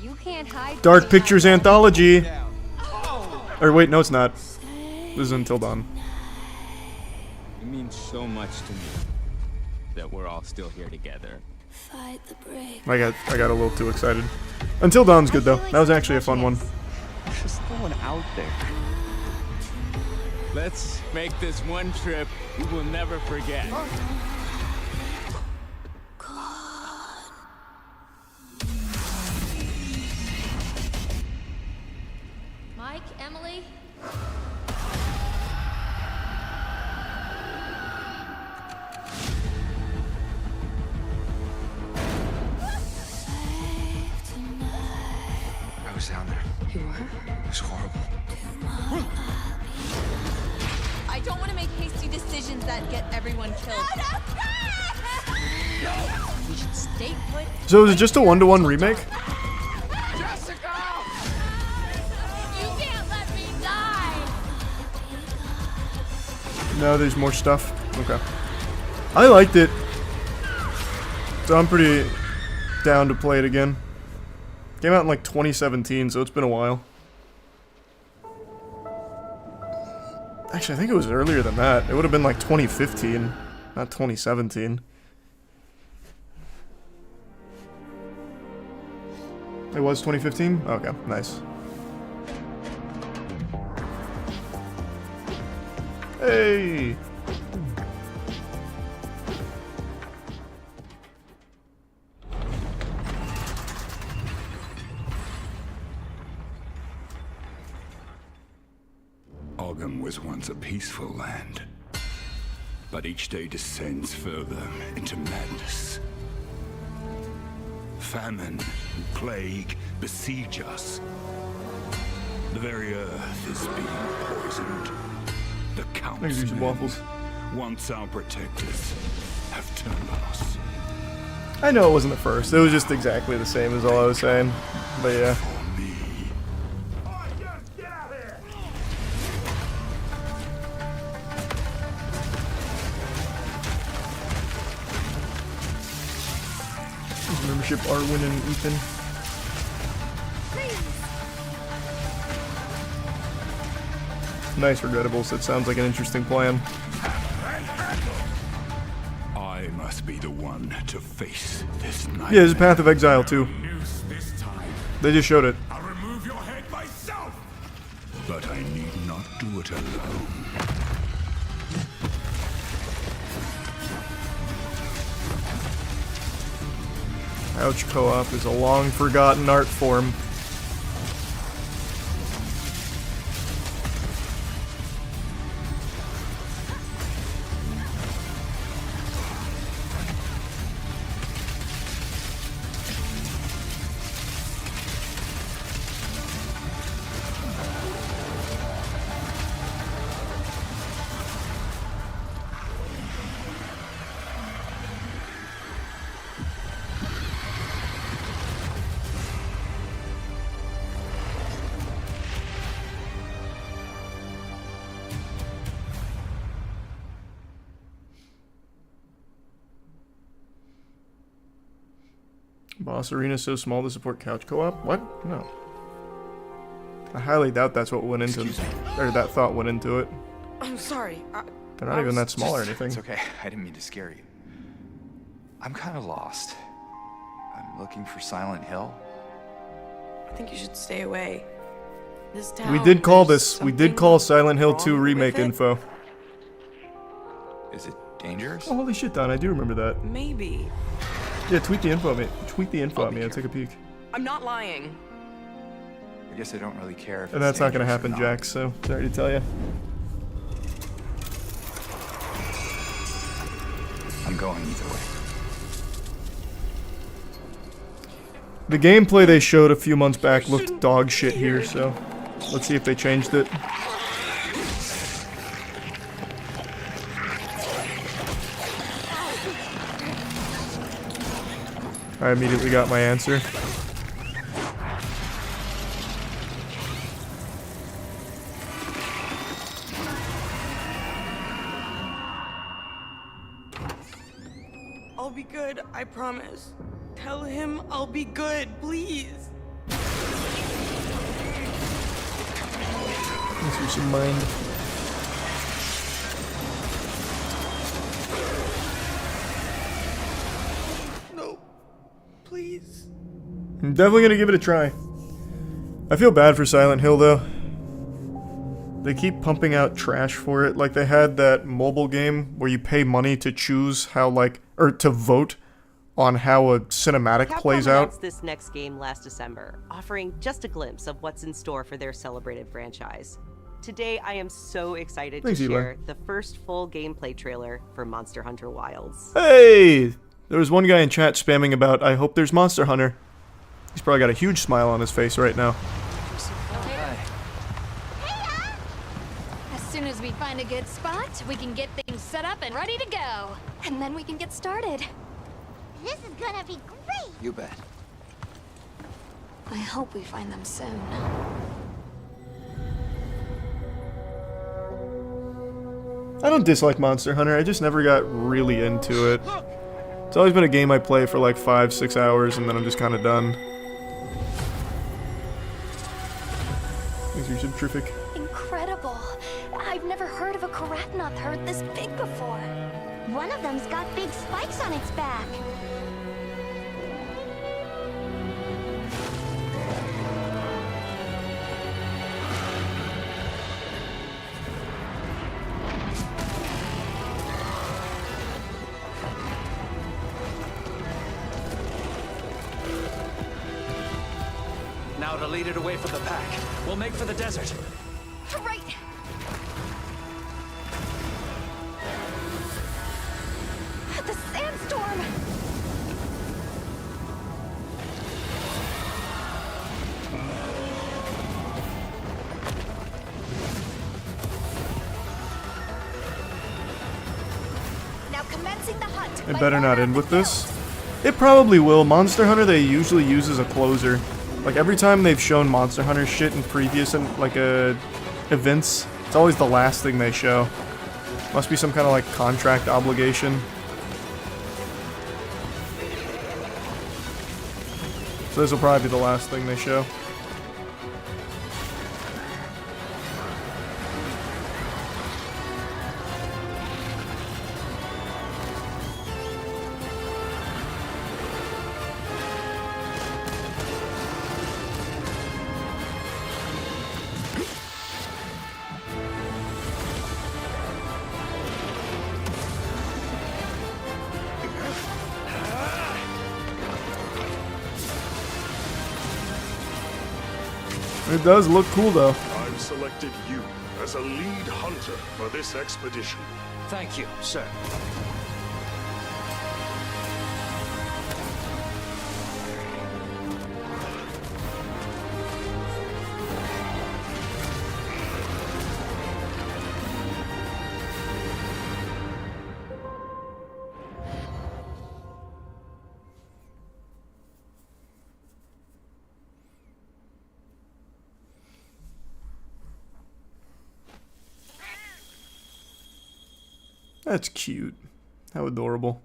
You can't hide. Dark Pictures Anthology. Or wait, no, it's not. This is Until Dawn. It means so much to me that we're all still here together. Fight the brave. I got a little too excited. Until Dawn's good though. That was actually a fun one. There's no one out there. Let's make this one trip we will never forget. Mike, Emily. I was down there. You were? It was horrible. I don't want to make hasty decisions that get everyone killed. We should stay put. So is it just a 1-to-1 remake? Jessica! You can't let me die! No, there's more stuff. Okay. I liked it. So I'm pretty down to play it again. Came out in like 2017, so it's been a while. Actually, I think it was earlier than that. It would have been like 2015, not 2017. It was 2015? Okay, nice. Hey! Ogham was once a peaceful land, but each day descends further into madness. Famine and plague besiege us. The very earth is being poisoned. The I can do some waffles. once our protectors have turned on us. I know it wasn't the first. It was just exactly the same as all I was saying. But yeah. Membership Arwin and Ethan. Nice Regrettables. That sounds like an interesting plan. I must be the one to face this night. Yeah, there's a Path of Exile too. They just showed it. I'll remove your head myself. But I need not do it alone. Couch co-op is a long-forgotten art form. Boss Arena so small to support couch co-op? What? No. I highly doubt that's what went into it. Or that thought went into it. I'm sorry. They're not even that small or anything. It's okay. I didn't mean to scare you. I'm kind of lost. I'm looking for Silent Hill. I think you should stay away. This town. We did call this. We did call Silent Hill 2 remake info. Is it dangerous? Oh, holy shit, Don! I do remember that. Maybe. Yeah, tweet the info at me. Tweet the info at me. I'll take a peek. I'm not lying. I guess I don't really care if And that's not gonna happen, Jax. So sorry to tell you. I'm going either way. The gameplay they showed a few months back looked dog shit here, so let's see if they changed it. I immediately got my answer. I'll be good, I promise. Tell him I'll be good, please. Let's use some mind. No. Please. I'm definitely gonna give it a try. I feel bad for Silent Hill though. They keep pumping out trash for it. Like they had that mobile game where you pay money to choose how or to vote on how a cinematic plays out. Capcom announced this next game last December, offering just a glimpse of what's in store for their celebrated franchise. Today, I am so excited to share the first full gameplay trailer for Monster Hunter Wilds. Hey! There was one guy in chat spamming about, I hope there's Monster Hunter. He's probably got a huge smile on his face right now. As soon as we find a good spot, we can get things set up and ready to go. And then we can get started. This is gonna be great! You bet. I hope we find them soon. I don't dislike Monster Hunter, I just never got really into it. It's always been a game I play for like 5-6 hours and then I'm just kind of done. These are some terrific. Incredible! I've never heard of a Karatnoth herd this big before. One of them's got big spikes on its back. Now to lead it away from the pack. We'll make for the desert. Right! The sandstorm! Commencing the hunt. It better not end with this. It probably will. Monster Hunter they usually use as a closer. Like every time they've shown Monster Hunter shit in previous events, it's always the last thing they show. Must be some kind of like contract obligation. So this will probably be the last thing they show. It does look cool though. I've selected you as a lead hunter for this expedition. Thank you, sir. That's cute. How adorable.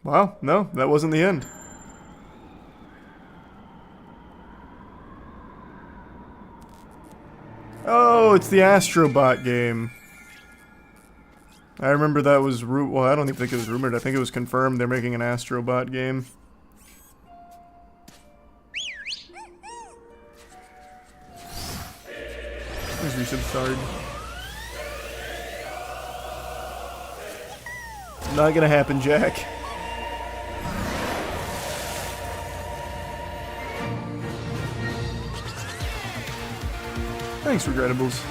Wow, no, that wasn't the end. Oh, it's the Astro Bot game. I remember that was well, I don't even think it was rumored. I think it was confirmed they're making an Astro Bot game. As we should start. Not gonna happen, Jack. Thanks, Regrettables.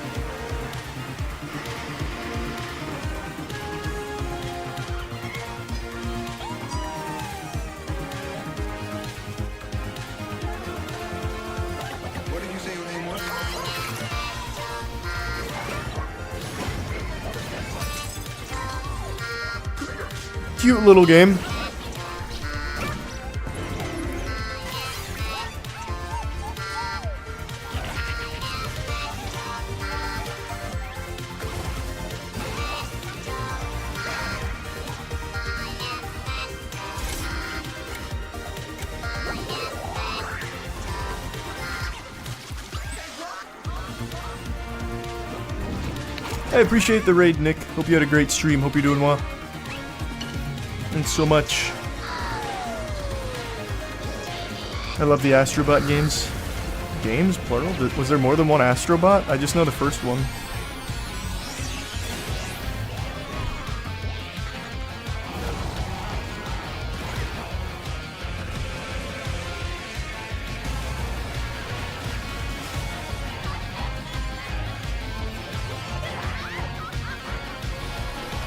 Cute little game. I appreciate the raid, Nick. Hope you had a great stream. Hope you're doing well. Thanks so much. I love the Astro Bot games. Games, plural? Was there more than one Astro Bot? I just know the first one.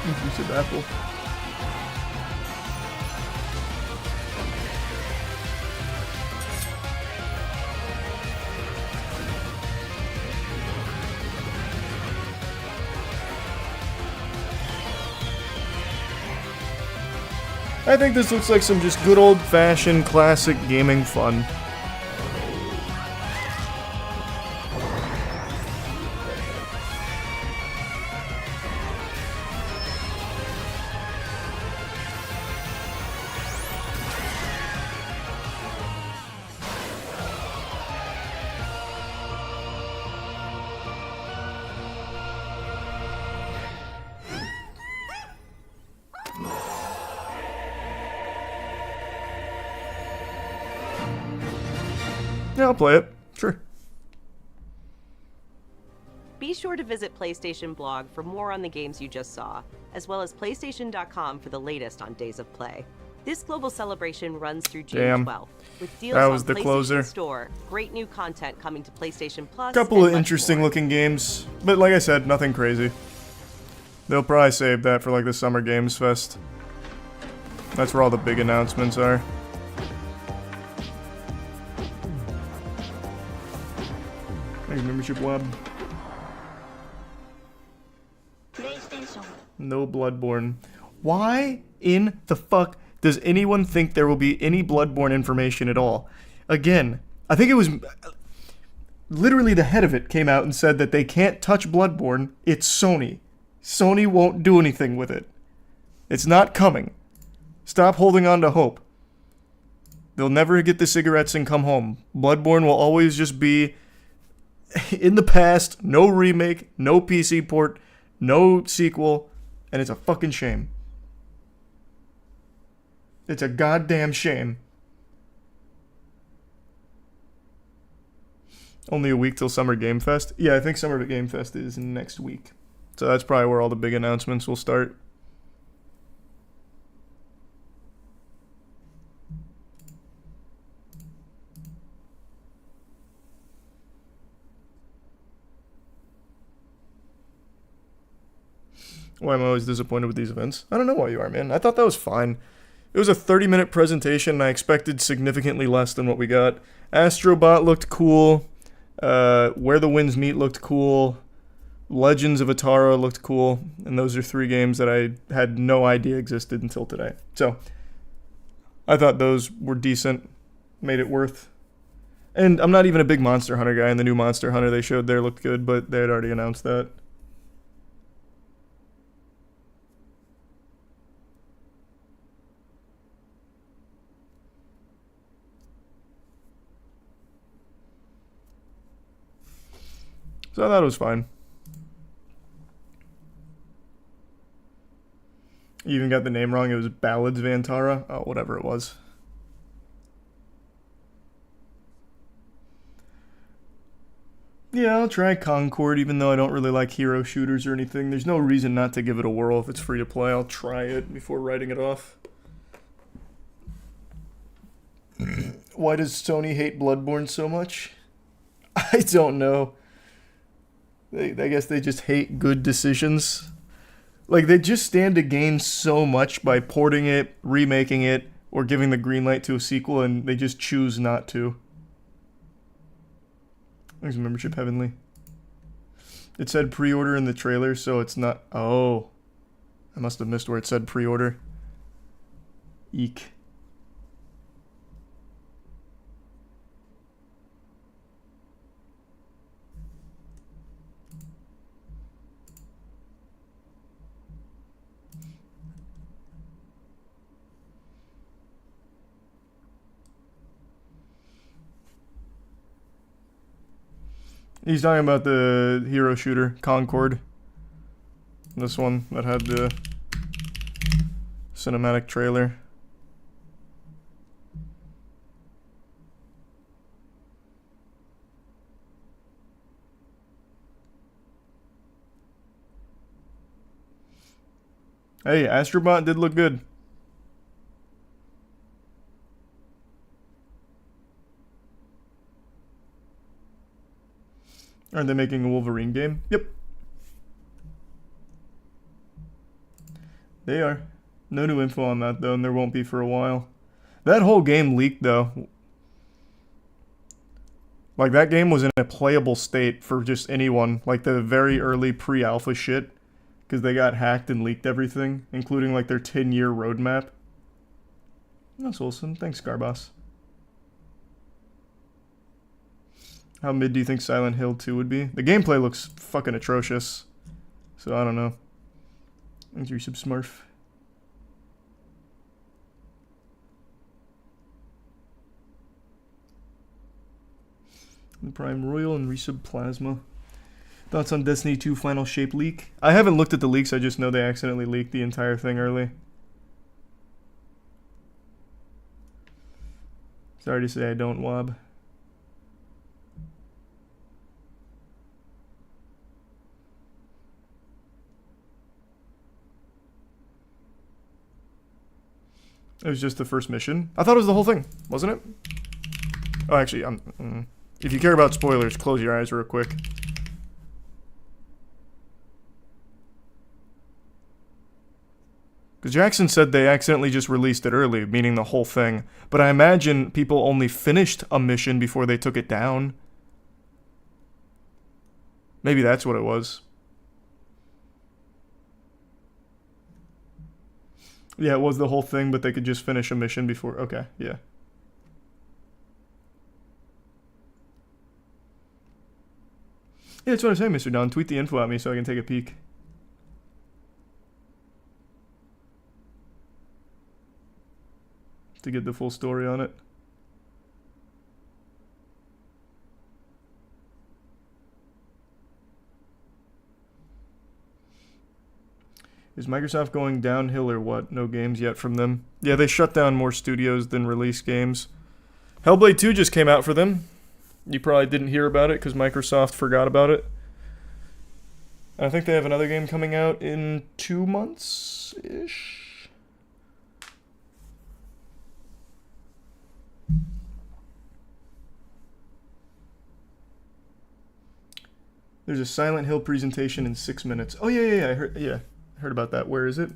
Inclusive apple. I think this looks like some just good old-fashioned classic gaming fun. Yeah, I'll play it. Sure. Be sure to visit PlayStation blog for more on the games you just saw, as well as PlayStation.com for the latest on Days of Play. This global celebration runs through June 12th, with deals that was on the PlayStation closer. Store, great new content coming to PlayStation Plus, Couple and of much interesting more. looking games, but like I said, nothing crazy. They'll probably save that for like the Summer Games Fest. That's where all the big announcements are. Thanks, membership web. No Bloodborne. Why in the fuck does anyone think there will be any Bloodborne information at all? Again, I think it was literally the head of it came out and said that they can't touch Bloodborne. It's Sony. Sony won't do anything with it. It's not coming. Stop holding on to hope. They'll never get the cigarettes and come home. Bloodborne will always just be in the past, no remake, no PC port, no sequel, and it's a fucking shame. It's a goddamn shame. Only a week till Summer Game Fest? Yeah, I think Summer Game Fest is next week. So that's probably where all the big announcements will start. Why am I always disappointed with these events? I don't know why you are, man. I thought that was fine. It was a 30-minute presentation, and I expected significantly less than what we got. Astro Bot looked cool. Where the Winds Meet looked cool. Legends of Atara looked cool. And those are 3 games that I had no idea existed until today. So, I thought those were decent. Made it worth. And I'm not even a big Monster Hunter guy, and the new Monster Hunter they showed there looked good, but they had already announced that. So I thought it was fine. You even got the name wrong. It was Ballads Vantara. Oh, whatever it was. Yeah, I'll try Concord, even though I don't really like hero shooters or anything. There's no reason not to give it a whirl if it's free to play. I'll try it before writing it off. Why does Sony hate Bloodborne so much? I don't know. I guess they just hate good decisions. Like, they just stand to gain so much by porting it, remaking it, or giving the green light to a sequel, and they just choose not to. There's membership, Heavenly. It said pre-order in the trailer, so it's not... Oh. I must have missed where it said pre-order. Eek. He's talking about the hero shooter, Concord. This one that had the cinematic trailer. Hey, Astro Bot did look good. Aren't they making a Wolverine game? Yep. They are. No new info on that, though, and there won't be for a while. That whole game leaked, though. Like, that game was in a playable state for just anyone. Like, the very early pre-alpha shit. Because they got hacked and leaked everything, including, like, their 10-year roadmap. That's awesome. Thanks, Scarboss. How mid do you think Silent Hill 2 would be? The gameplay looks fucking atrocious. So, I don't know. Thanks, you sub Smurf. The Prime Royal and Resub Plasma. Thoughts on Destiny 2 Final Shape leak? I haven't looked at the leaks, I just know they accidentally leaked the entire thing early. Sorry to say I don't, Wob. It was just the first mission. I thought it was the whole thing, wasn't it? Oh, actually, if you care about spoilers, close your eyes real quick. Because Jackson said they accidentally just released it early, meaning the whole thing. But I imagine people only finished a mission before they took it down. Maybe that's what it was. Yeah, it was the whole thing, but they could just finish a mission before. Okay, yeah. Yeah, that's what I'm saying, Mr. Don. Tweet the info at me so I can take a peek. To get the full story on it. Is Microsoft going downhill or what? No games yet from them. Yeah, they shut down more studios than release games. Hellblade 2 just came out for them. You probably didn't hear about it because Microsoft forgot about it. I think they have another game coming out in 2 months-ish. There's a Silent Hill presentation in 6 minutes. Oh yeah, I heard about that. Where is it?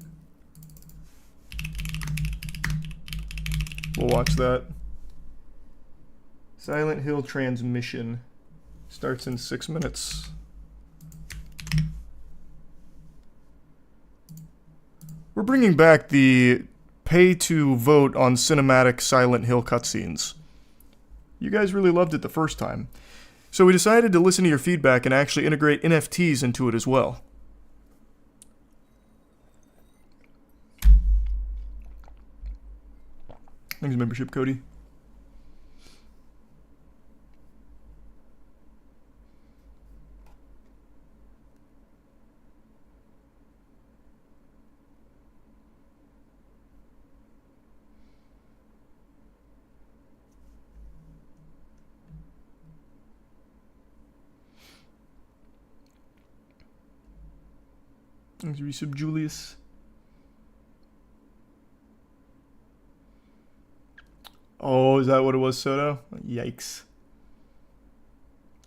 We'll watch that. Silent Hill transmission starts in 6 minutes. We're bringing back the pay to vote on cinematic Silent Hill cutscenes. You guys really loved it the first time. So we decided to listen to your feedback and actually integrate NFTs into it as well. Thanks, membership, Cody. Thanks, resub, Julius. Oh, is that what it was, Soto? Yikes.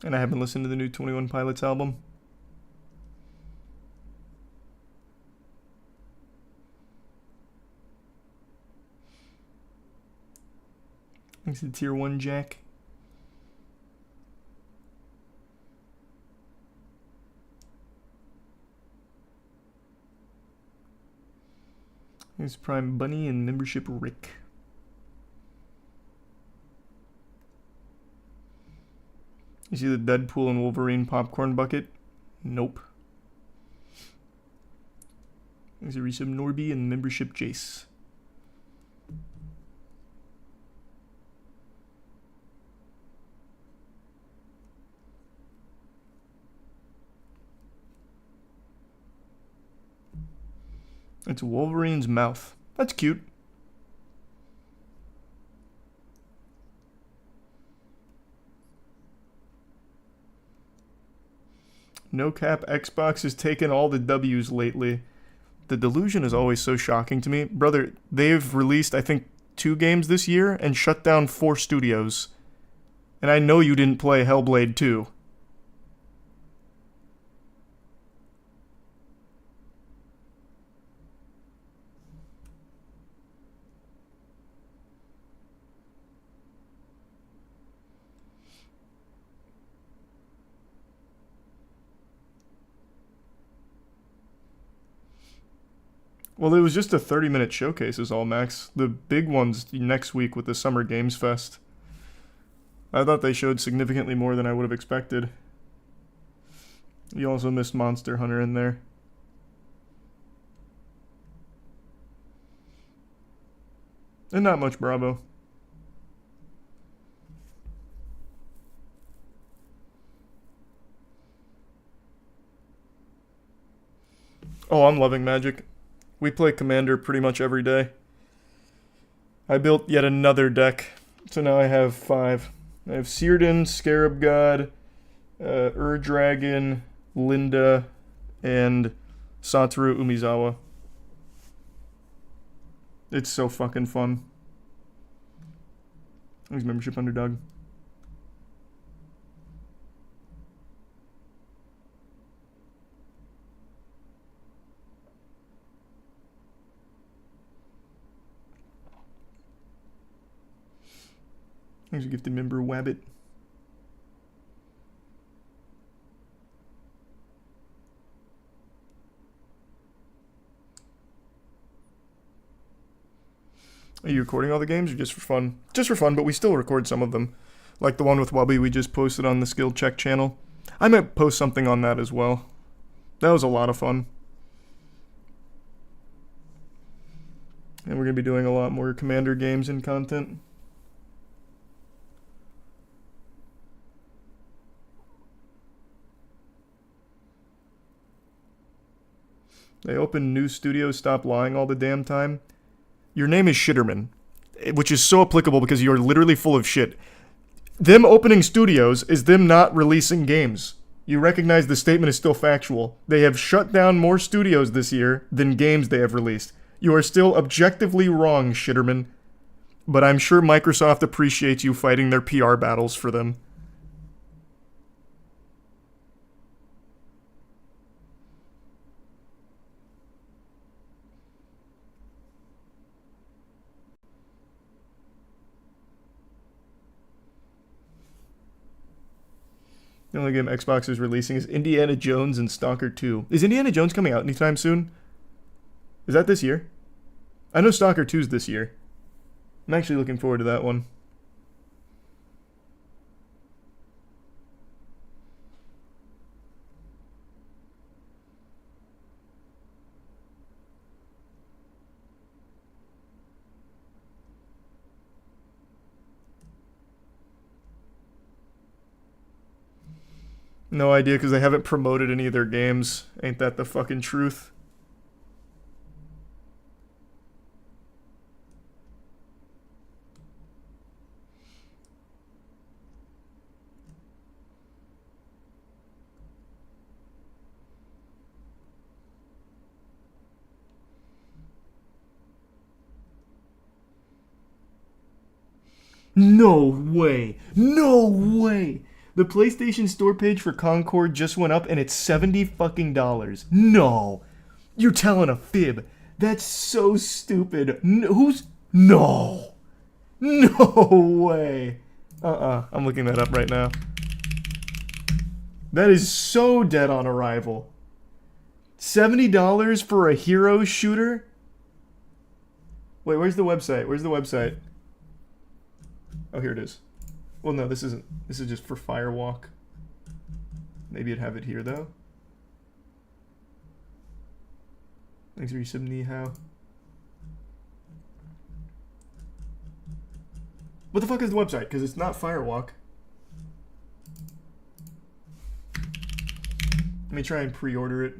And I haven't listened to the new 21 Pilots album. Thanks to Tier 1 Jack. Thanks Prime Bunny and membership Rick. You see the Deadpool and Wolverine popcorn bucket? Nope. There's a resub Norby and membership Jace. It's Wolverine's mouth. That's cute. No cap, Xbox has taken all the W's lately. The delusion is always so shocking to me. Brother, they've released, I think, 2 games this year and shut down 4 studios. And I know you didn't play Hellblade 2. Well, it was just a 30-minute showcase is all, Max. The big one's next week with the Summer Games Fest. I thought they showed significantly more than I would have expected. You also missed Monster Hunter in there. And not much Bravo. Oh, I'm loving Magic. We play Commander pretty much every day. I built yet another deck. So now I have 5. I have Círdan, Scarab God, Ur-Dragon, Linda, and Satoru Umezawa. It's so fucking fun. Thanks, membership Underdog. Thanks, a gifted member Wabbit. Are you recording all the games or just for fun? Just for fun, but we still record some of them. Like the one with Wubby we just posted on the Skill Check channel. I might post something on that as well. That was a lot of fun. And we're going to be doing a lot more Commander games and content. They open new studios, stop lying all the damn time. Your name is Shitterman, which is so applicable because you're literally full of shit. Them opening studios is them not releasing games. You recognize the statement is still factual. They have shut down more studios this year than games they have released. You are still objectively wrong, Shitterman. But I'm sure Microsoft appreciates you fighting their PR battles for them. The only game Xbox is releasing is Indiana Jones and Stalker 2. Is Indiana Jones coming out anytime soon? Is that this year? I know Stalker 2's this year. I'm actually looking forward to that one. No idea because they haven't promoted any of their games. Ain't that the fucking truth? No way! No way! The PlayStation Store page for Concord just went up and it's $70 fucking dollars. No! You're telling a fib. That's so stupid. No! No way! I'm looking that up right now. That is so dead on arrival. $70 for a hero shooter? Wait, where's the website? Where's the website? Oh, here it is. Well, no, this isn't. This is just for Firewalk. Maybe I'd have it here, though. Thanks for your sub, Nihao. What the fuck is the website? Because it's not Firewalk. Let me try and pre-order it.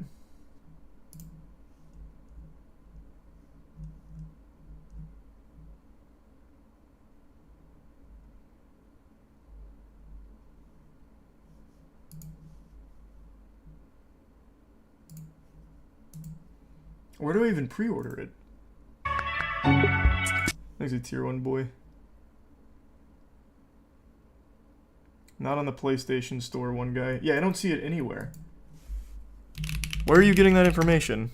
Where do I even pre-order it? Thanks a tier 1 boy. Not on the PlayStation Store, one guy. Yeah, I don't see it anywhere. Where are you getting that information?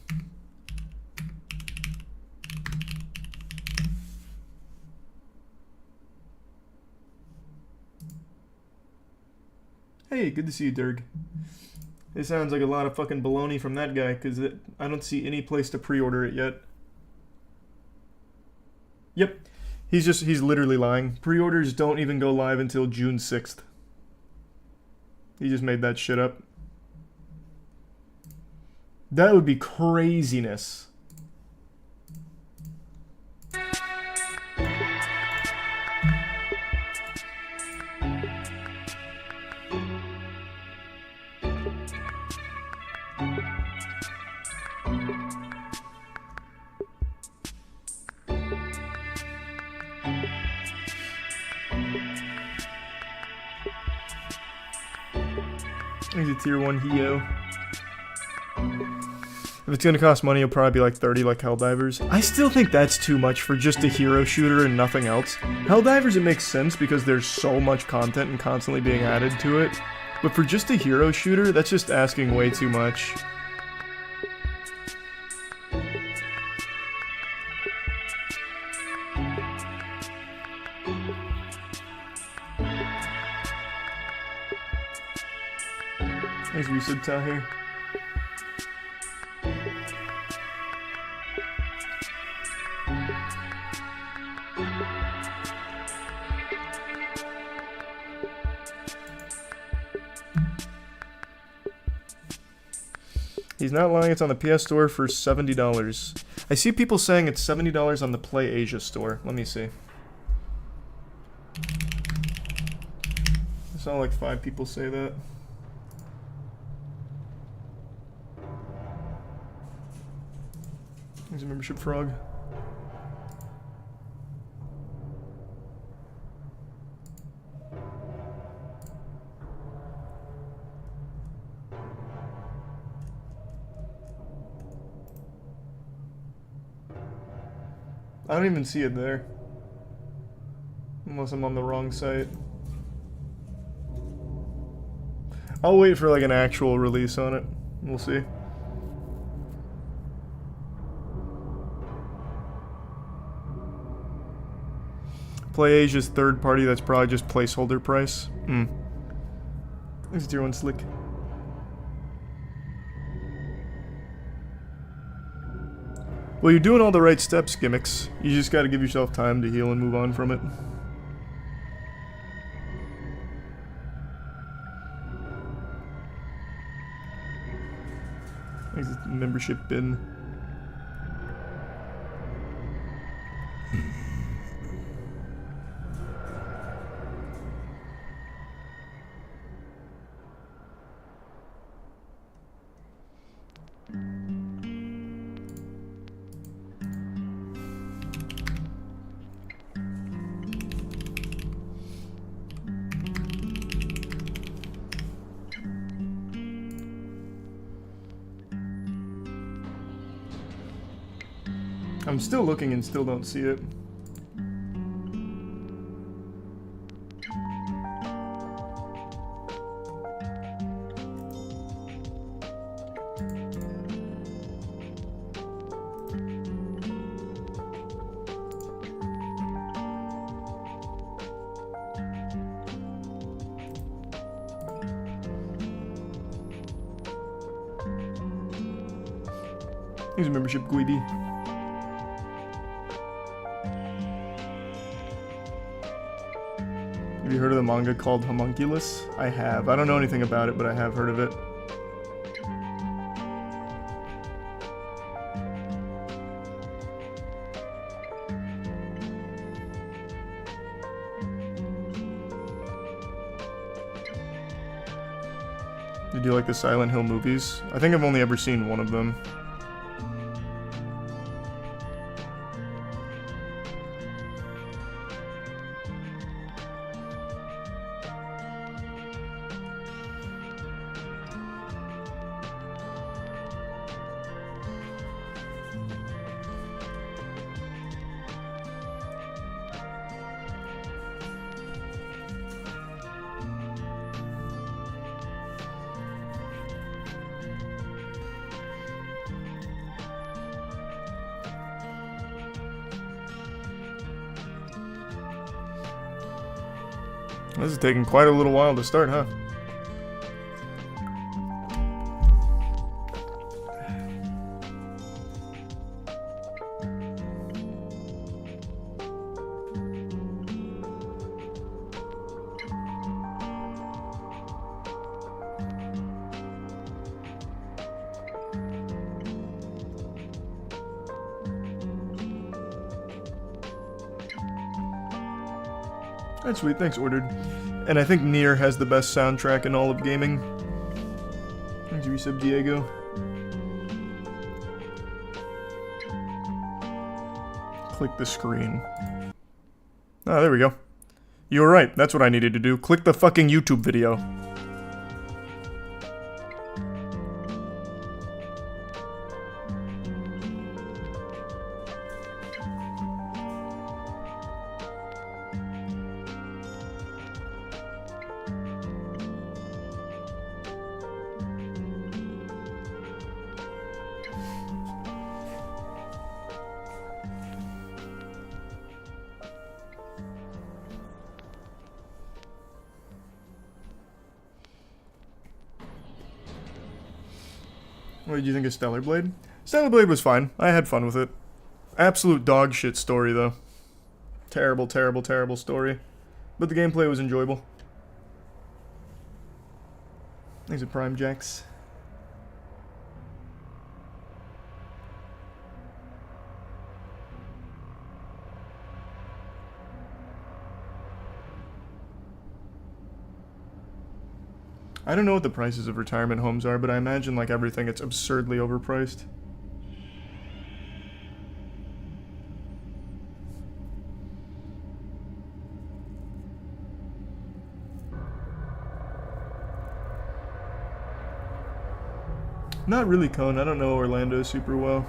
Hey, good to see you, Dirg. It sounds like a lot of fucking baloney from that guy, because I don't see any place to pre-order it yet. Yep. He's literally lying. Pre-orders don't even go live until June 6th. He just made that shit up. That would be craziness. He's a tier 1 Heo. If it's gonna cost money, it'll probably be like 30 like Helldivers. I still think that's too much for just a hero shooter and nothing else. Helldivers, it makes sense because there's so much content and constantly being added to it. But for just a hero shooter, that's just asking way too much. Thanks for your sub, Tahir. He's not lying, it's on the PS Store for $70. I see people saying it's $70 on the Play Asia store. Let me see. I saw like 5 people say that. There's a membership frog. I don't even see it there. Unless I'm on the wrong site. I'll wait for like an actual release on it. We'll see. Play Asia's third party, that's probably just placeholder price. There's tier 1 slick. Well, you're doing all the right steps, Gimmicks. You just gotta give yourself time to heal and move on from it. Exit membership bin. I'm still looking and still don't see it. Here's a membership, Guidi. Have you heard of the manga called Homunculus? I have. I don't know anything about it, but I have heard of it. Did you like the Silent Hill movies? I think I've only ever seen one of them. This is taking quite a little while to start, huh? That's sweet, thanks, Ordered. And I think Nier has the best soundtrack in all of gaming. Thanks, Resub Diego. Click the screen. Ah, there we go. You were right, that's what I needed to do. Click the fucking YouTube video. What did you think of Stellar Blade? Stellar Blade was fine. I had fun with it. Absolute dog shit story, though. Terrible, terrible, terrible story. But the gameplay was enjoyable. Thanks for Prime Jacks. I don't know what the prices of retirement homes are, but I imagine like everything, it's absurdly overpriced. Not really, Cone. I don't know Orlando super well.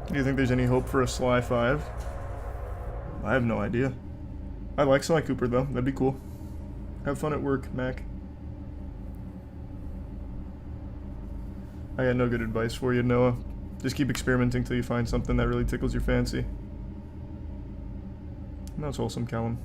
Do you think there's any hope for a Sly 5? I have no idea. I like Sly Cooper though, that'd be cool. Have fun at work, Mac. I got no good advice for you, Noah. Just keep experimenting till you find something that really tickles your fancy. That's wholesome, Callum.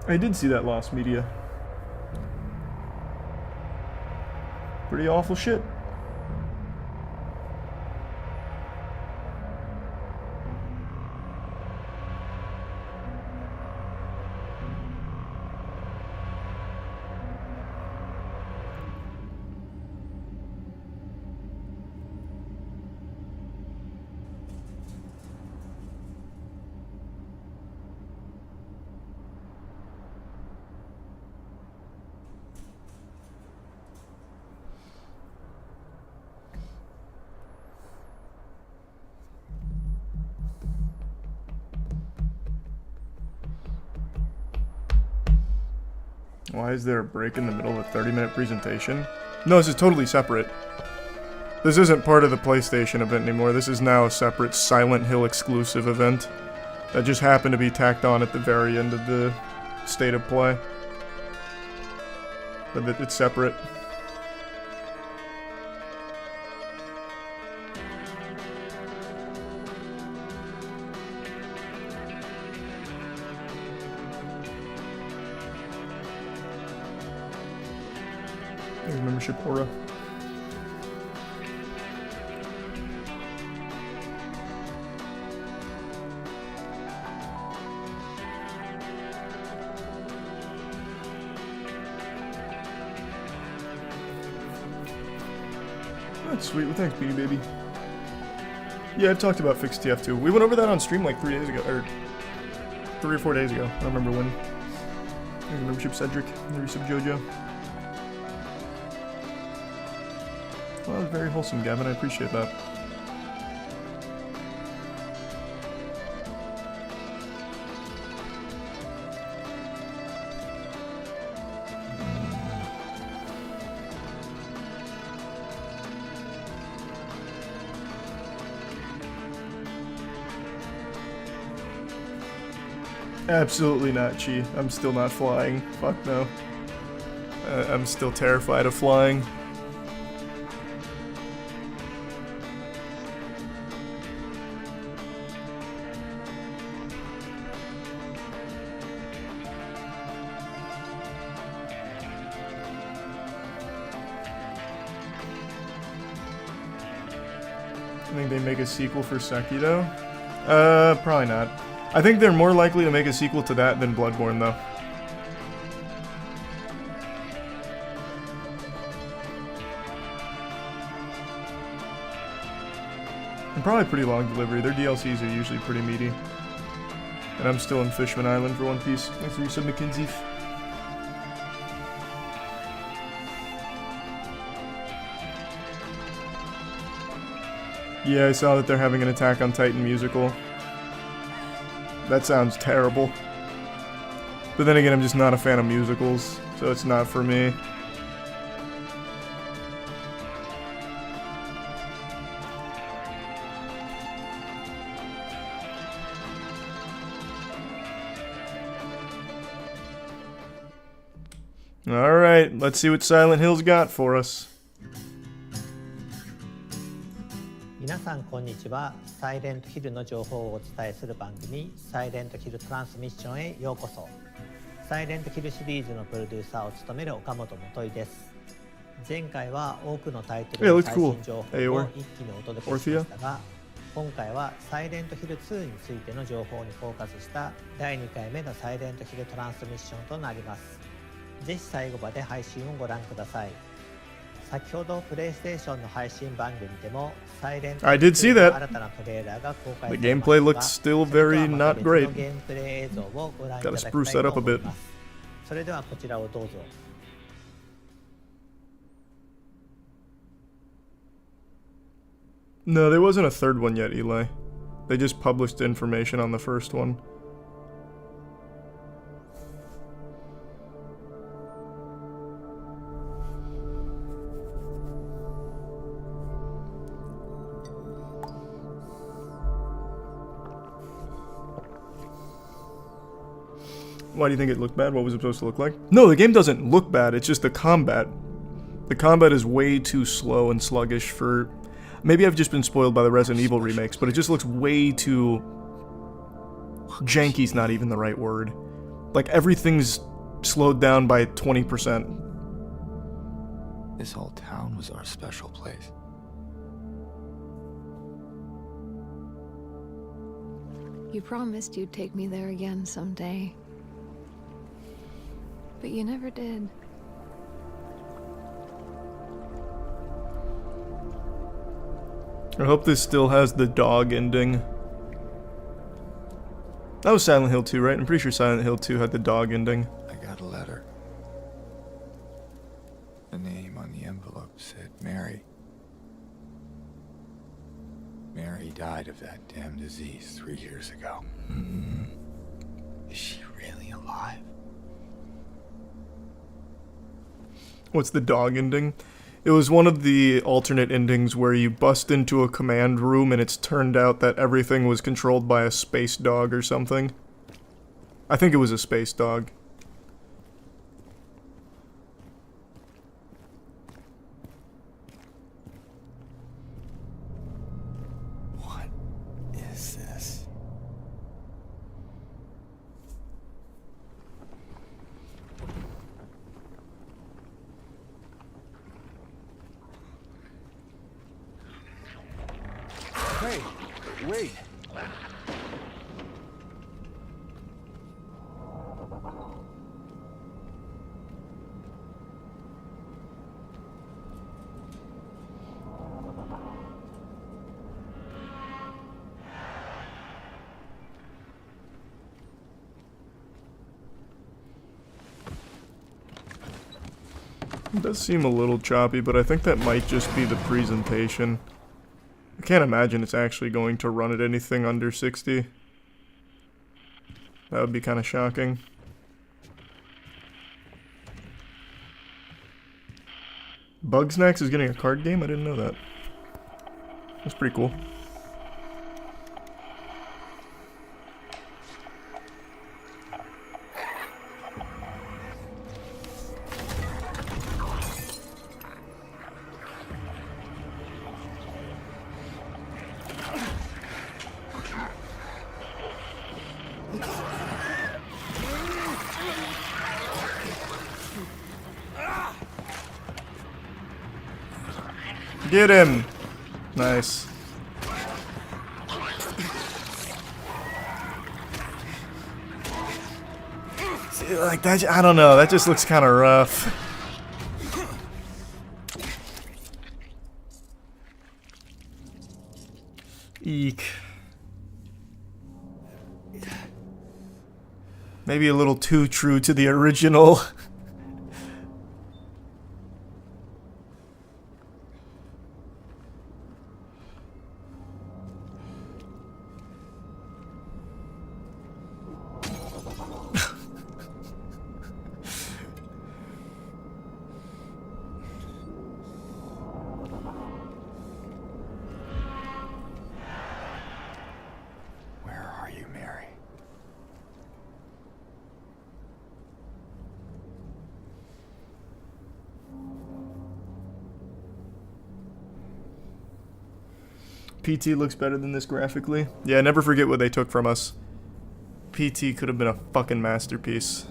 I did see that Lost Media. Pretty awful shit. Why is there a break in the middle of a 30-minute presentation? No, this is totally separate. This isn't part of the PlayStation event anymore. This is now a separate Silent Hill exclusive event that just happened to be tacked on at the very end of the State of Play. But it's separate. Membership aura. That's sweet. Well, thanks, Beanie Baby. Yeah, I've talked about Fixed TF2. We went over that on stream like 3 days ago, or 3 or 4 days ago. I don't remember when. Thanks, membership Cedric. The resub Jojo. Well, that was very wholesome, Gavin. I appreciate that. Absolutely not, Chi. I'm still not flying. Fuck no. I'm still terrified of flying. I think they make a sequel for Sekiro? Probably not. I think they're more likely to make a sequel to that than Bloodborne, though. And probably pretty long delivery. Their DLCs are usually pretty meaty. And I'm still in Fishman Island for One Piece. Thanks for your sub, McKinsey. Yeah, I saw that they're having an Attack on Titan musical. That sounds terrible. But then again, I'm just not a fan of musicals, so it's not for me. Alright, let's see what Silent Hill's got for us. 皆さんこんにちは。サイレントヒルの情報をお伝えする番組サイレントヒルトランスミッションへようこそ。サイレントヒルシリーズのプロデューサーを務める岡本元井です。前回は多くのタイトルの最新情報を一気にお届けしましたが、今回はサイレントヒル2についての情報にフォーカスした第2回目のサイレントヒルトランスミッションとなります。ぜひ最後まで配信をご覧ください。先ほどプレイステーションの配信番組でもサイレント I did see that. 新たなトレーラーが公開 The されま gameplay した looks が、 still very not それとはまた別の great. ゲームプレイ映像をご覧いた Gotta だきたい spruce that と up a 思い bit. ます。それではこちらをどうぞ。No, there wasn't a third one yet, Eli. They just published information on the first one. Why do you think it looked bad? What was it supposed to look like? No, the game doesn't look bad, it's just the combat. The combat is way too slow and sluggish for... Maybe I've just been spoiled by the Resident Evil remakes, but it just looks way too... Janky's not even the right word. Like, everything's slowed down by 20%. This whole town was our special place. You promised you'd take me there again someday. But you never did. I hope this still has the dog ending. That was Silent Hill 2, right? I'm pretty sure Silent Hill 2 had the dog ending. I got a letter. The name on the envelope said Mary. Mary died of that damn disease 3 years ago. Is she really alive? What's the dog ending? It was one of the alternate endings where you bust into a command room and it's turned out that everything was controlled by a space dog or something. I think it was a space dog. What is this? Hey, wait. It does seem a little choppy, but I think that might just be the presentation. I can't imagine it's actually going to run at anything under 60. That would be kind of shocking. Bugsnax is getting a card game? I didn't know that. That's pretty cool. Get him! Nice. See, like that, I don't know, that just looks kind of rough. Eek. Maybe a little too true to the original. PT looks better than this graphically. Yeah, never forget what they took from us. PT could have been a fucking masterpiece.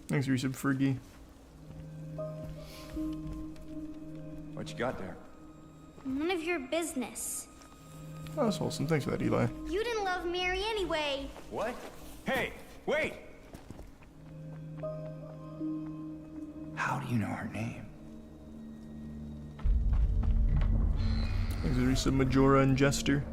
Thanks, Resub Fergie. What you got there? None of your business. Oh, that's wholesome. Thanks for that, Eli. You didn't love Mary anyway. What? Hey, wait! How do you know her name? Thanks, Resub Majora and Jester.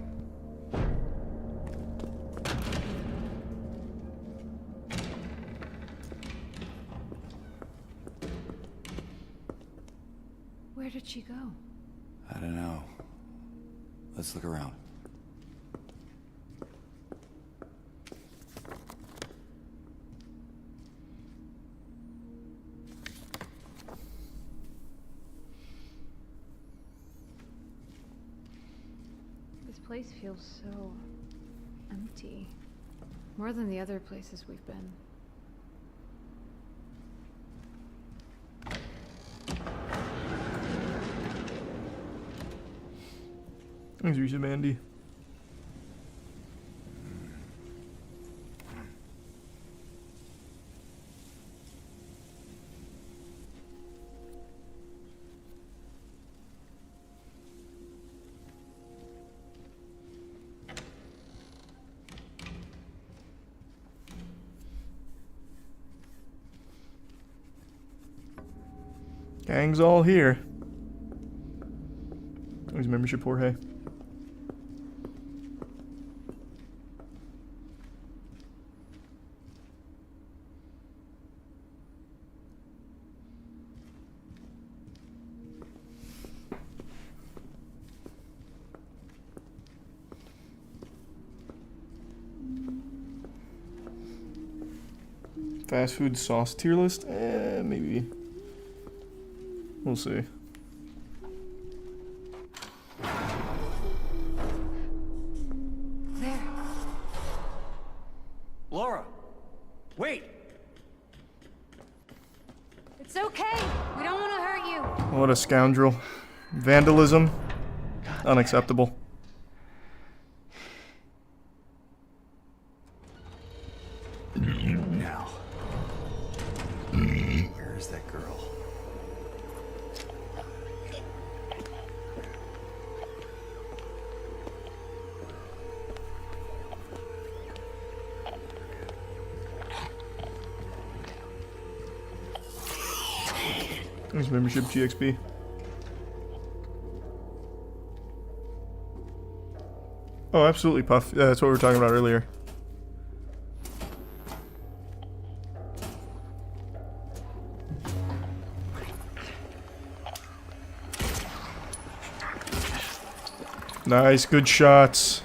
Where did she go? I don't know. Let's look around. This place feels so empty. More than the other places we've been. Thanks, Resub Andy. Gang's all here. Thanks, membership, Jorge. Fast food sauce tier list? Maybe. We'll see. There. Laura, wait! It's okay. We don't want to hurt you. What a scoundrel. Vandalism? Unacceptable. Now. Where is that girl? Thanks, membership, GXP. Oh, absolutely, Puff. Yeah, that's what we were talking about earlier. Nice, good shots.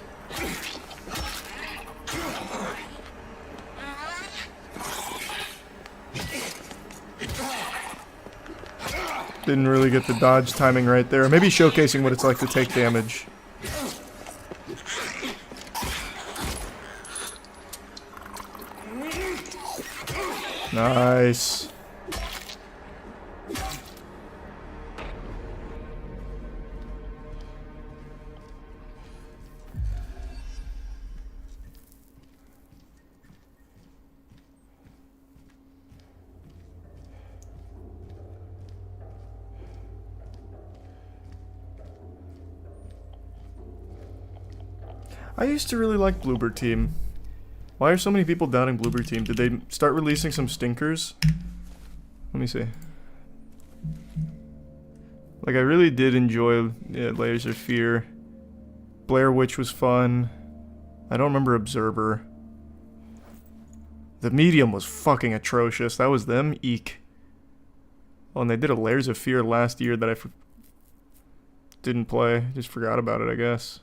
Didn't really get the dodge timing right there. Maybe showcasing what it's like to take damage. Nice. I used to really like Bloober Team. Why are so many people doubting Bloober Team? Did they start releasing some stinkers? Let me see. Like, I really did enjoy Layers of Fear. Blair Witch was fun. I don't remember Observer. The Medium was fucking atrocious. That was them? Eek. Oh, and they did a Layers of Fear last year that I didn't play. Just forgot about it, I guess.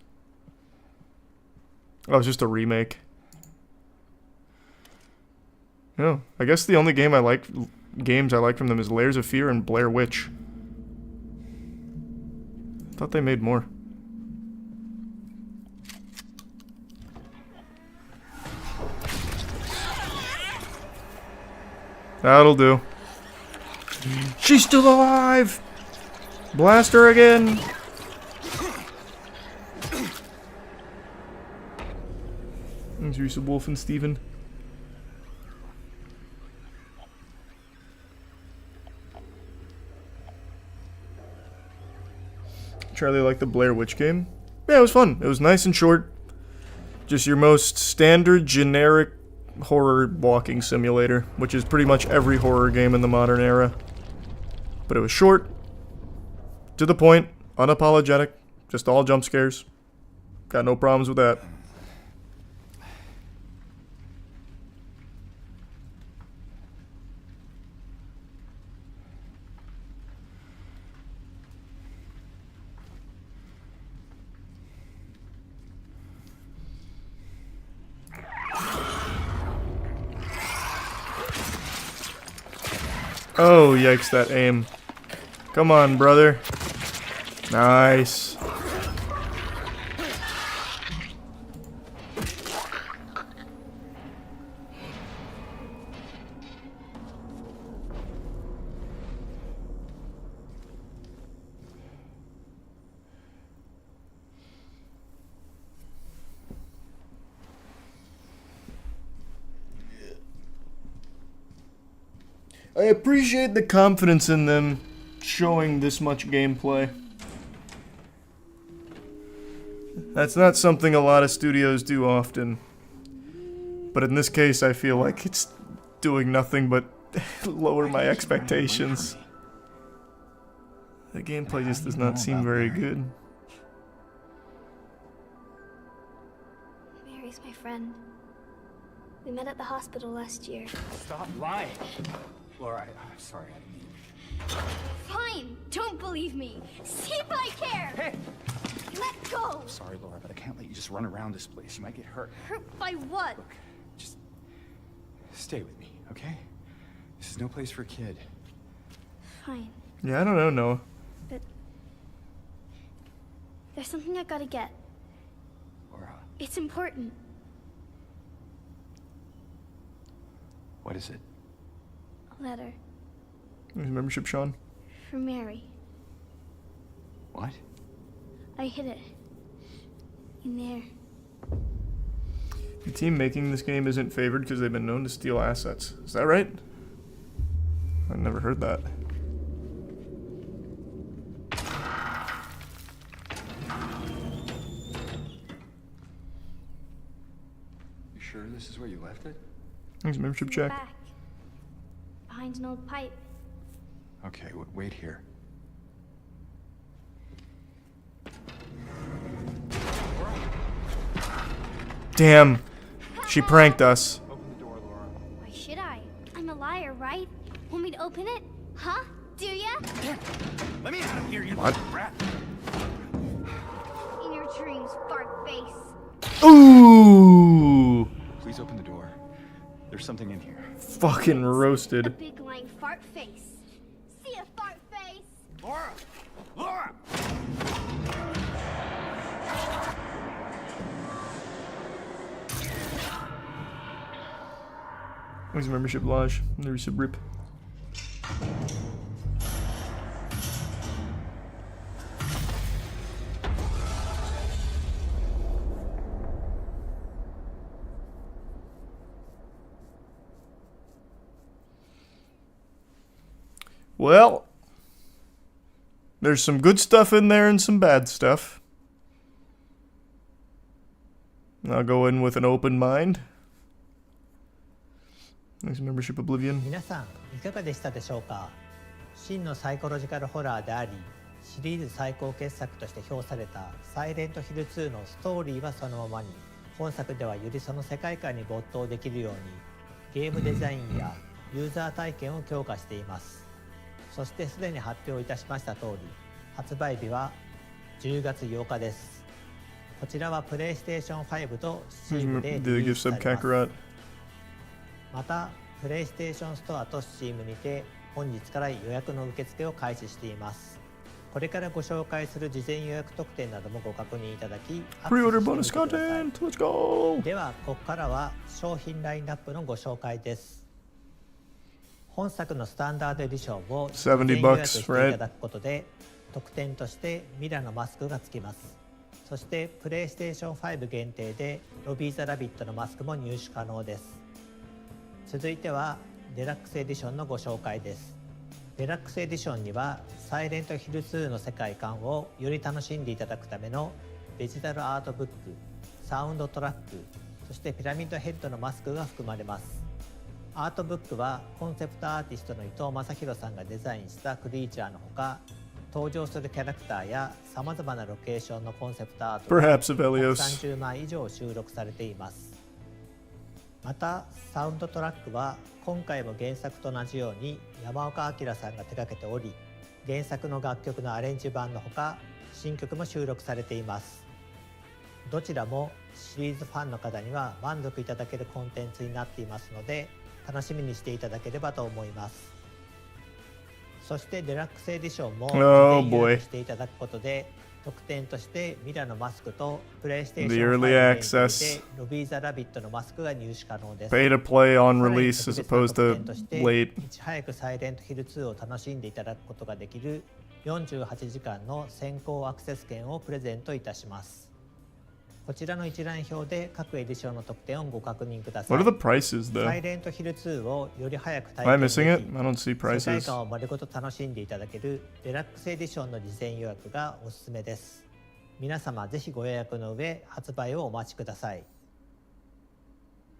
Oh, it's just a remake. No, I guess the only games I like from them is Layers of Fear and Blair Witch. I thought they made more. That'll do. She's still alive! Blast her again! Thanks, Risa Wolf and Steven. Charlie liked the Blair Witch game. Yeah, it was fun. It was nice and short. Just your most standard, generic horror walking simulator, which is pretty much every horror game in the modern era. But it was short, to the point, unapologetic, just all jump scares. Got no problems with that. Oh, yikes, that aim. Come on, brother. Nice. I appreciate the confidence in them showing this much gameplay. That's not something a lot of studios do often. But in this case, I feel like it's doing nothing but lower my expectations. The gameplay just does not seem very good. Mary's my friend. We met at the hospital last year. Stop lying. Laura, I'm sorry, I didn't mean... Fine! Don't believe me! See if I care! Hey! Let go! I'm sorry, Laura, but I can't let you just run around this place. You might get hurt. Hurt by what? Look, just... stay with me, okay? This is no place for a kid. Fine. Yeah, I don't know, Noah. But... there's something I gotta get. Laura. It's important. What is it? A letter. His membership, Sean. For Mary. What? I hid it. In there. The team making this game isn't favored because they've been known to steal assets. Is that right? I've never heard that. You sure this is where you left it? Thanks, membership check. Back. Behind an old pipe. Okay, wait here. Damn. She pranked us. Open the door, Laura. Why should I? I'm a liar, right? Want me to open it? Huh? Do ya? Let me out of here, you What? rat. In your dreams, fart face. Ooh. Please open the door. There's something in here. Fucking A roasted. big lying fart face. See a fart face? Laura! Laura! Thanks, membership, Lodge. There's a rip. Well, there's some good stuff in there and some bad stuff. I'll go in with an open mind. Thanks, membership, Oblivion. 皆さんいかがでしたでしょうか。真のサイコロジカルホラーであり、シリーズ最高傑作として評されたサイレントヒル2のストーリーはそのままに、本作ではよりその世界観に没頭できるようにゲームデザインやユーザー体験を強化しています。そしてすでに発表いたしました通り、発売日は10月8日です。こちらはプレイステーション5と Steam でリリースされます。また、プレイステーションストアと Steam にて本日から予約の受付を開始しています。これからご紹介する事前予約特典などもご確認いただき、Pre-order bonus content. Let's go. では、ここからは商品ラインナップのご紹介です。本作のスタンダードエディションを$70 予約していただくことで、特典としてミラのマスクがつきます。そしてプレイステーション5限定でロビー・ザ・ラビットのマスクも入手可能です。続いてはデラックスエディションのご紹介です。デラックスエディションにはサイレントヒル2の世界観をより楽しんでいただくためのデジタルアートブック、サウンドトラック、そしてピラミッドヘッドのマスクが含まれます。アートブックはコンセプトアーティストの伊藤正弘さんがデザインしたクリーチャーのほか、登場するキャラクターやさまざまなロケーションのコンセプトアートが130枚以上収録されています。またサウンドトラックは今回も原作と同じように山岡明さんが手掛けており、原作の楽曲のアレンジ版のほか新曲も収録されています。どちらもシリーズファンの方には満足いただけるコンテンツになっていますので、楽しみにしていただければと思います。そしてデラックスエディションも事前予約していただくことで、特典としてミラのマスクとプレイステーション5限定でロビー・ザ・ラビットのマスクが入手可能です。Pay to play on release as opposed to late. いち早くサイレントヒル2を楽しんでいただくことができる48時間の先行アクセス券をプレゼントいたします。こちらの一覧表で各エディションの特典をご確認ください。What are the prices though? サイレントヒル2をより早く体 Am I 験でき、 missing it? I don't see 世界 prices. 観を丸ごと楽しんでいただけるデラックスエディションの事前予約がおすすめです。皆様ぜひご予約の上発売をお待ちください。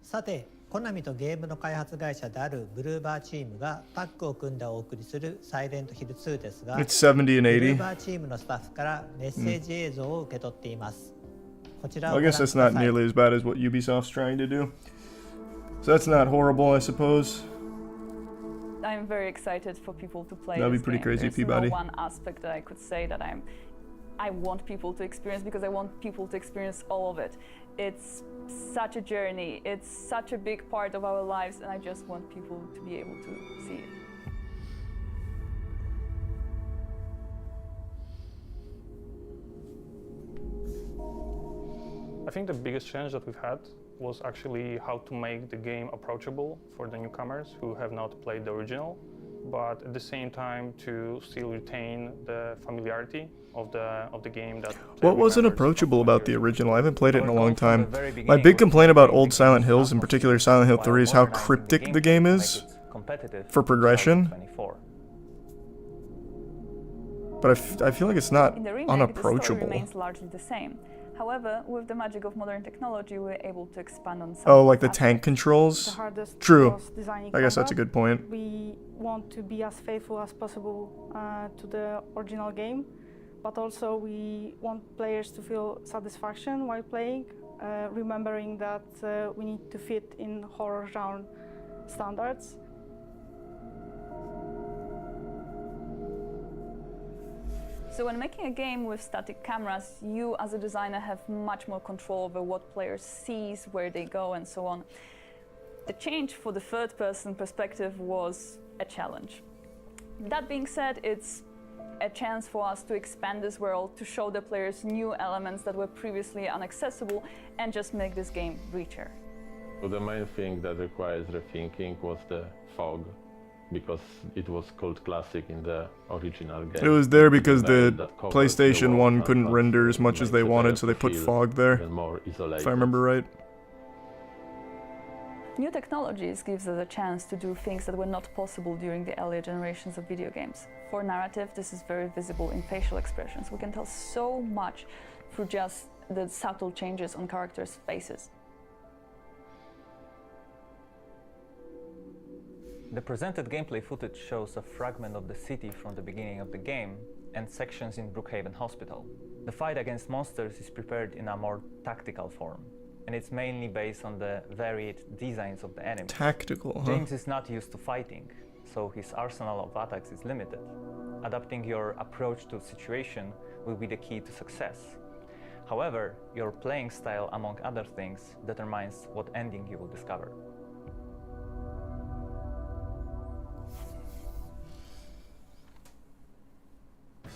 さて、コナミとゲームの開発会社であるブルーバーチームがタッグを組んでお送りするサイレントヒル2ですが、 It's 70 and 80. ブルーバーチームのスタッフからメッセージ映像を受け取っています。こちらを I ご覧 guess くだ that's さい。 not nearly as bad as what Ubisoft's trying to do. So that's not horrible, I suppose. I'm very excited for people to play. That'd be this pretty game. crazy, There's Peabody. no one aspect that I could say that I want people to experience, because I want people to experience all of it. It's such a journey. It's such a big part of our lives, and I just want people to be able to see it. I think the biggest challenge that we've had was actually how to make the game approachable for the newcomers who have not played the original, but at the same time to still retain the familiarity of the game. What wasn't approachable about the original? I haven't played it in a long time. My big complaint about old Silent Hills, in particular Silent Hill 3, is how cryptic the game is for progression. But I feel like it's not In the remake, unapproachable. the story remains largely the same. However, with the magic of modern technology, we're able to expand on some. Oh, like the tank controls? The hardest True. was designing I guess that's a combat. good point. We want to be as faithful as possible to the original game, but also we want players to feel satisfaction while playing, remembering that we need to fit in horror genre standards. So when making a game with static cameras, you as a designer have much more control over what players sees, where they go, and so on. The change for the third-person perspective was a challenge. That being said, it's a chance for us to expand this world, to show the players new elements that were previously inaccessible, and just make this game richer. So the main thing that requires rethinking was the fog, because it was called classic in the original game. It was there because the PlayStation 1 couldn't render as much as they wanted, so they put fog there, if I remember right. New technologies gives us a chance to do things that were not possible during the earlier generations of video games. For narrative, this is very visible in facial expressions. We can tell so much through just the subtle changes on characters' faces. The presented gameplay footage shows a fragment of the city from the beginning of the game and sections in Brookhaven Hospital. The fight against monsters is prepared in a more tactical form, and it's mainly based on the varied designs of the enemies. Tactical, huh? James is not used to fighting, so his arsenal of attacks is limited. Adapting your approach to a situation will be the key to success. However, your playing style, among other things, determines what ending you will discover.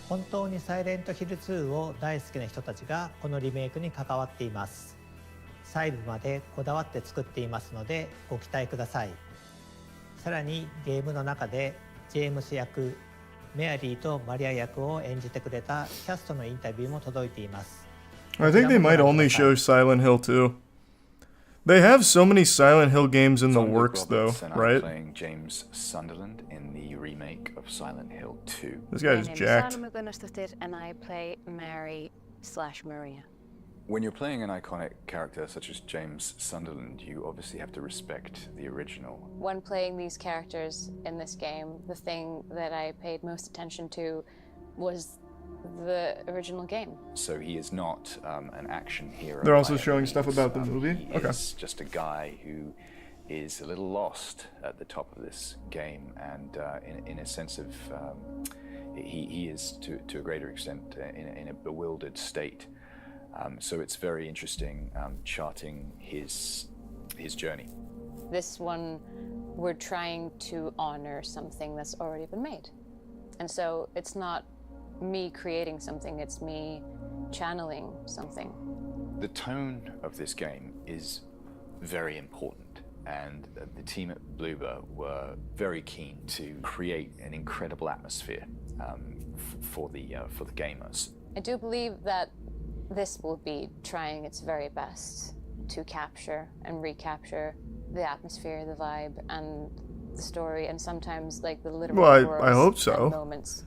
本当にサイレントヒル2を大好きな人たちがこのリメイクに関わっています。細部までこだわって作っていますのでご期待ください。さらにゲームの中でジェームス役、メアリーとマリア役を演じてくれたキャストのインタビューも届いています。I think they might only show Silent Hill 2. They have so many Silent Hill games in the works, though, right? I'm playing James Sunderland in the remake of Silent Hill 2. This guy's jacked. And I play Mary/Maria. When you're playing an iconic character such as James Sunderland, you obviously have to respect the original. When playing these characters in this game, the thing that I paid most attention to was the original game. So he is not an action hero. They're also showing stuff about the movie? He is just a guy who is a little lost at the top of this game, and in a sense of he is to a greater extent in a bewildered state. So it's very interesting charting his journey. This one, we're trying to honor something that's already been made. And so it's not me creating something, it's me channeling something. The tone of this game is very important, and the team at Bloober were very keen to create an incredible atmosphere for the gamers. I do believe that this will be trying its very best to capture and recapture the atmosphere, the vibe, and the story, and sometimes like the literal I hope so. Moments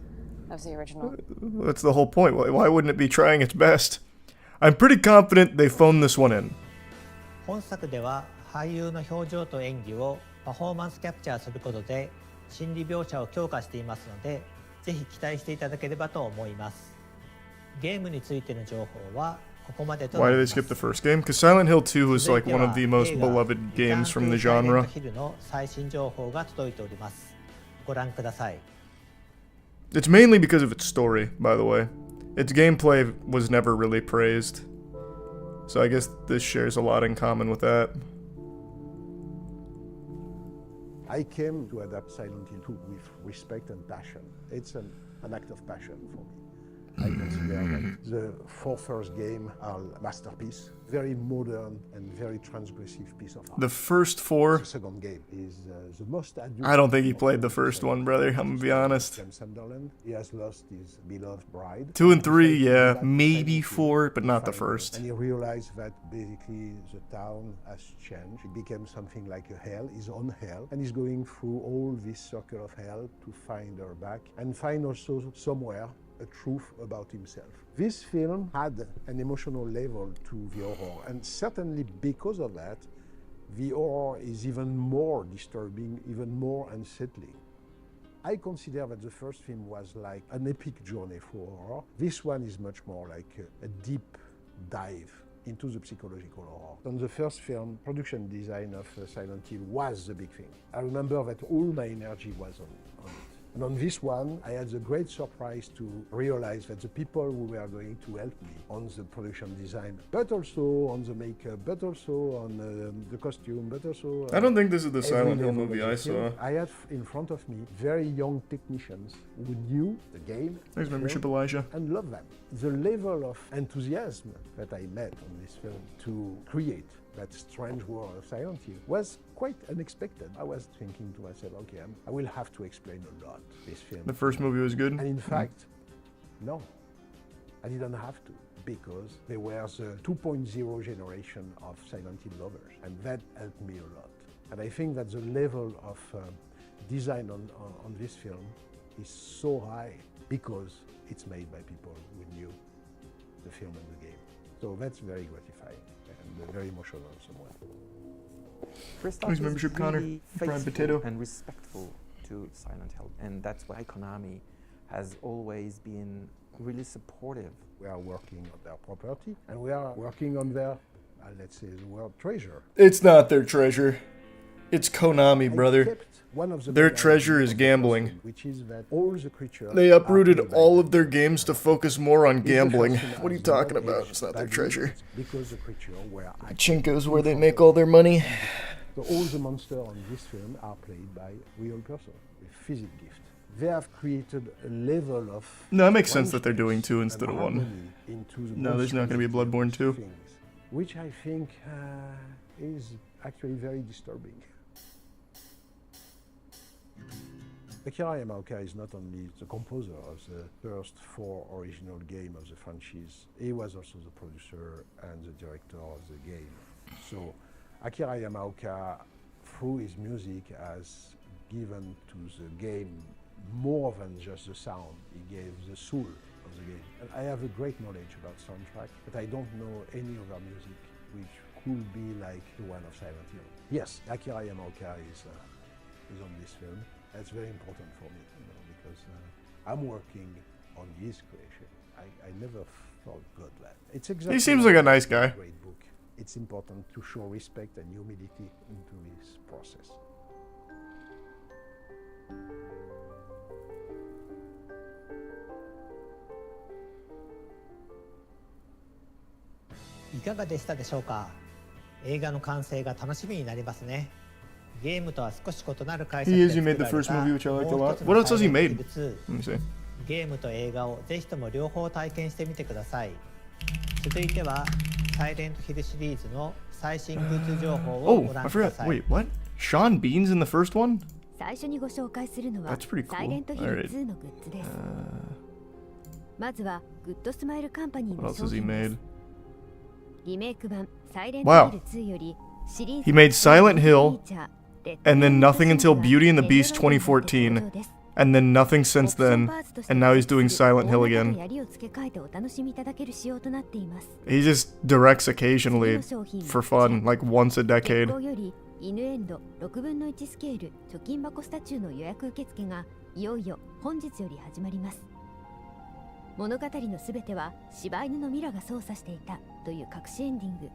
of the original. That's the whole point. Why wouldn't it be trying its best? I'm pretty confident they phoned this one in. 本作では俳優の表情と演技をパフォーマンスキャプチャーすることで心理描写を強化していますので、ぜひ期待していただければと思います。ゲームについての情報はここまでとなります。Why did they skip the first game? Because Silent Hill 2 was like one of the most beloved games from the genre. の最新情報が届いております。ご覧ください。It's mainly because of its story, by the way. Its gameplay was never really praised. So I guess this shares a lot in common with that. I came to adapt Silent Hill 2 with respect and passion. It's an act of passion for me. I consider that the four first game are a masterpiece, very modern and very transgressive piece of art. The first four? The second game is the most adult. I don't think he played the first one, brother. I'm gonna be honest. James Sunderland, he has lost his beloved bride. 2 and 3, yeah, maybe 4, but not the first. And he realized that basically the town has changed. It became something like a hell, his own hell, and he's going through all this circle of hell to find her back and find also somewhere a truth about himself. This film had an emotional level to the horror, and certainly because of that, the horror is even more disturbing, even more unsettling. I consider that the first film was like an epic journey for horror. This one is much more like a deep dive into the psychological horror. On the first film, production design of Silent Hill was the big thing. I remember that all my energy was on it. And on this one, I had the great surprise to realize that the people who were going to help me on the production design, but also on the makeup, but also on the costume, but also... I don't think this is the Silent Hill movie I saw. I had in front of me very young technicians who knew the game. Thanks, membership, Elijah. And loved them. The level of enthusiasm that I met on this film to create that strange world of Silent Hill was quite unexpected. I was thinking to myself, okay, I will have to explain a lot this film. The first movie was good? And in fact, no, I didn't have to, because there was the 2.0 generation of Silent Hill lovers, and that helped me a lot. And I think that the level of design on this film is so high because it's made by people who knew the film and the game. So that's very gratifying and very emotional somewhat. Thanks, membership, Connor. Prime Potato. And respectful to Silent Hill, and that's why Konami has always been really supportive. We are working on their property, and we are working on their, let's say, the world treasure. It's not their treasure. It's Konami, brother. Their treasure is gambling. Which is that all the creatures they uprooted all of their games to focus more on gambling. What are you talking about? It's not their treasure. Because the creatures were Pachinko's where they make all their money. So all the monsters on this film are played by real person with physical gift. They have created a level of... No, it makes sense that they're doing 2 instead of 1. No, there's not going to be a Bloodborne 2. Which I think is actually very disturbing. Which I think is actually very disturbing. Akira Yamaoka is not only the composer of the first 4 original games of the franchise, he was also the producer and the director of the game. So Akira Yamaoka, through his music, has given to the game more than just the sound. He gave the soul of the game. And I have a great knowledge about soundtrack, but I don't know any other music which could be like the one of Silent Hill. Yes, Akira Yamaoka is on this film. That's very important for me, because I'm working on his creation. I never felt good that. It's exactly. He seems like a nice guy. Great book. It's important to show respect and humility into this process.いかがでしたでしょうか。映画の完成が楽しみになりますね。ゲームとは少し異なる解釈で作られたもう一つのサイレントヒル2。ゲームと映画をぜひとも両方体験してみてください。続いてはサイレントヒルシリーズの最新グッズ情報をご覧ください。Wait, what? Sean Bean's in the first one? 最初にご紹介するのはサイレントヒル2のグッズです。まずはグッドスマイルカンパニーの商品です。リメイク版サイレントヒル2よりシリーズ He made Silent Hill and then nothing until Beauty and the Beast 2014 and then nothing since then and now he's doing Silent Hill again. He just directs occasionally for fun, like once a decade. イヌエンド6分の1スケール貯金箱スタチューの予約受付がいよいよ本日より始まります。物語のすべては柴犬のミラが操作していたという隠しエンディング、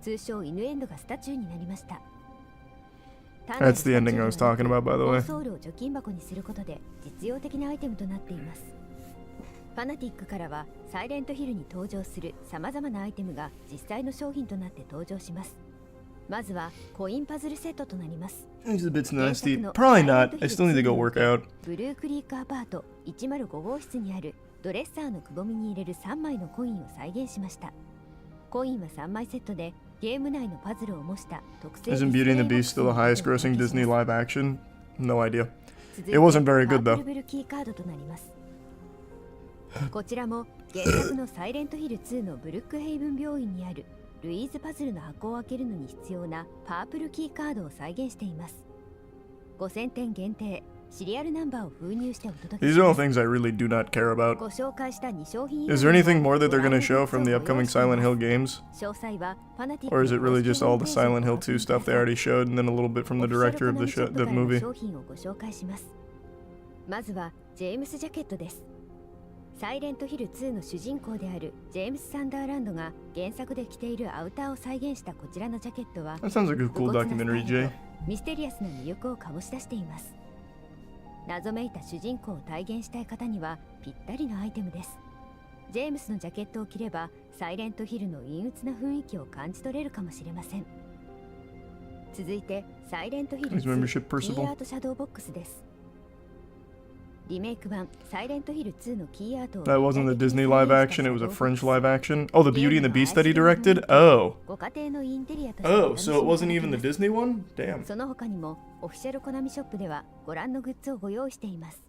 通称イヌエンドがスタチューになりました。That's the ending I was talking about, by the way. ソウルを貯金箱にすることで実用的なアイテムとなっています。ファナティックからはサイレントヒルに登場する様々なアイテムが実際の商品となって登場します。まずはコインパズルセットとなります。It's a bit nasty. Probably not. I still need to go work out. ブルークリークアパート105号室にあるドレッサーのくぼみに入れる3枚のコインを再現しました。コインは3枚セットでゲーム内のパズルを模した特製 Isn't Beauty and the Beast still the highest grossing Disney live action? No idea. It wasn't very good though. ブルキーカードとなります。こちらも原作のサイレントヒル2のブルックヘイブン病院にあるルイーズパズルの箱を開けるのに必要なパープルキーカードを再現しています。5000点限定シリアルナンバーを封入してお届けします。 These are all things I really do not care about. ご紹介した2商品 Is there anything more that they're going to show from the upcoming Silent Hill games? 詳細はファナティック Or is it really just all the Silent Hill 2 stuff they already showed and then a little bit from the director of the movie? 商品をご紹介します。まずはジェームスジャケットです。サイレントヒル2の主人公であるジェームス・サンダーランドが原作で着ているアウターを再現したこちらのジャケットは That sounds like a cool documentary, Jay. ミステリアスな魅力を醸し出しています。謎めいた主人公を体現したい方にはぴったりのアイテムです。ジェームスのジャケットを着ればサイレントヒルの陰鬱な雰囲気を感じ取れるかもしれません。続いてサイレントヒル2キーアートシャドーボックスです。リメイク版サイレントヒル2のキーアートを That wasn't the Disney live action, it was a French live action. Oh, the Beauty and the Beast that he directed? Oh. ご家庭のインテリアとして Oh, so it wasn't even the Disney one? Damn. その他にもオフィシャルコナミショップではご覧のグッズをご用意しています。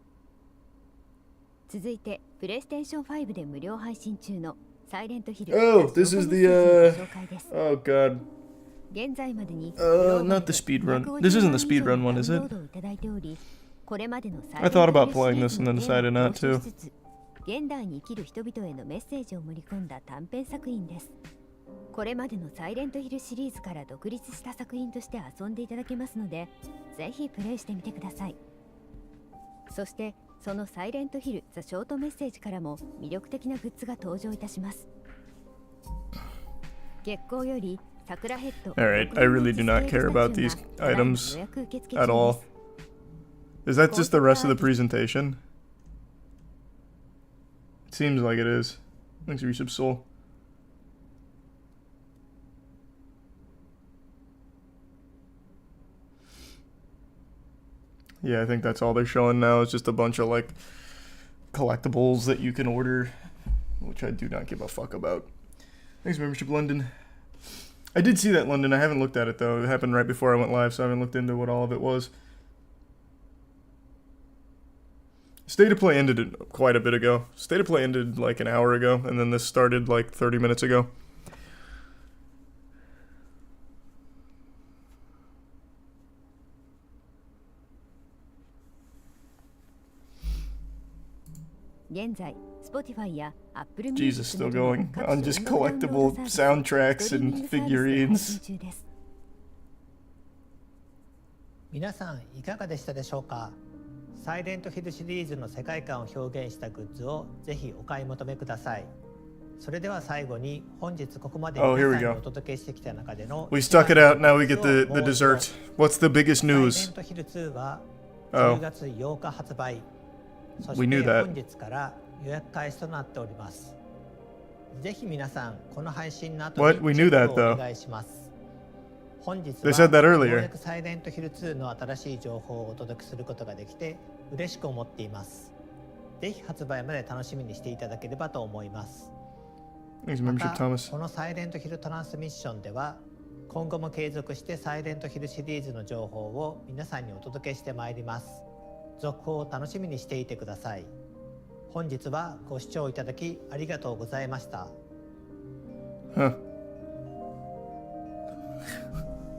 続いてプレイステーション5で無料配信中のサイレントヒル Oh, this is the Oh god. 現在までに Not the speedrun. This isn't the speedrun one, is it? I thought about playing this and then decided not to. 現代に生きる人々へのメッセージを盛り込んだ短編作品です。これまでのサイレントヒルシリーズから独立した作品として遊んでいただけますので、ぜひプレイしてみてください。そしてそのサイレントヒルザショートメッセージからも魅力的なグッズが登場いたします。月光より桜ヘッド Alright, I really do not care about these items at all. Is that just the rest of the presentation? It seems like it is. Thanks, Resub Soul. Yeah, I think that's all they're showing now. It's just a bunch of like collectibles that you can order, which I do not give a fuck about. Thanks, Membership London. I did see that, London. I haven't looked at it though. It happened right before I went live, so I haven't looked into what all of it was. State of Play ended quite a bit ago. State of Play ended like an hour ago, and then this started like 30 minutes ago. Jesus, still going on just collectible soundtracks and figurines. 皆さんいかがでしたでしょうか。サイレントヒルシリーズの世界観を表現したグッズをぜひお買い求めください。それでは最後に本日ここまで皆さんにお届けしてきた中での We stuck it out, now we get the dessert. What's the biggest news? サイレントヒル2は10月8日発売。そして本日から予約開始となっております。ぜひ皆さんこの配信の後にチェックをお願いします。本日はようやくサイレントヒル2の新しい情報をお届けすることができて嬉しく思っています。ぜひ発売まで楽しみにしていただければと思います。またこのサイレントヒルトランスミッションでは今後も継続してサイレントヒルシリーズの情報を皆さんにお届けしてまいります。続報を楽しみにしていてください。本日はご視聴いただきありがとうございました。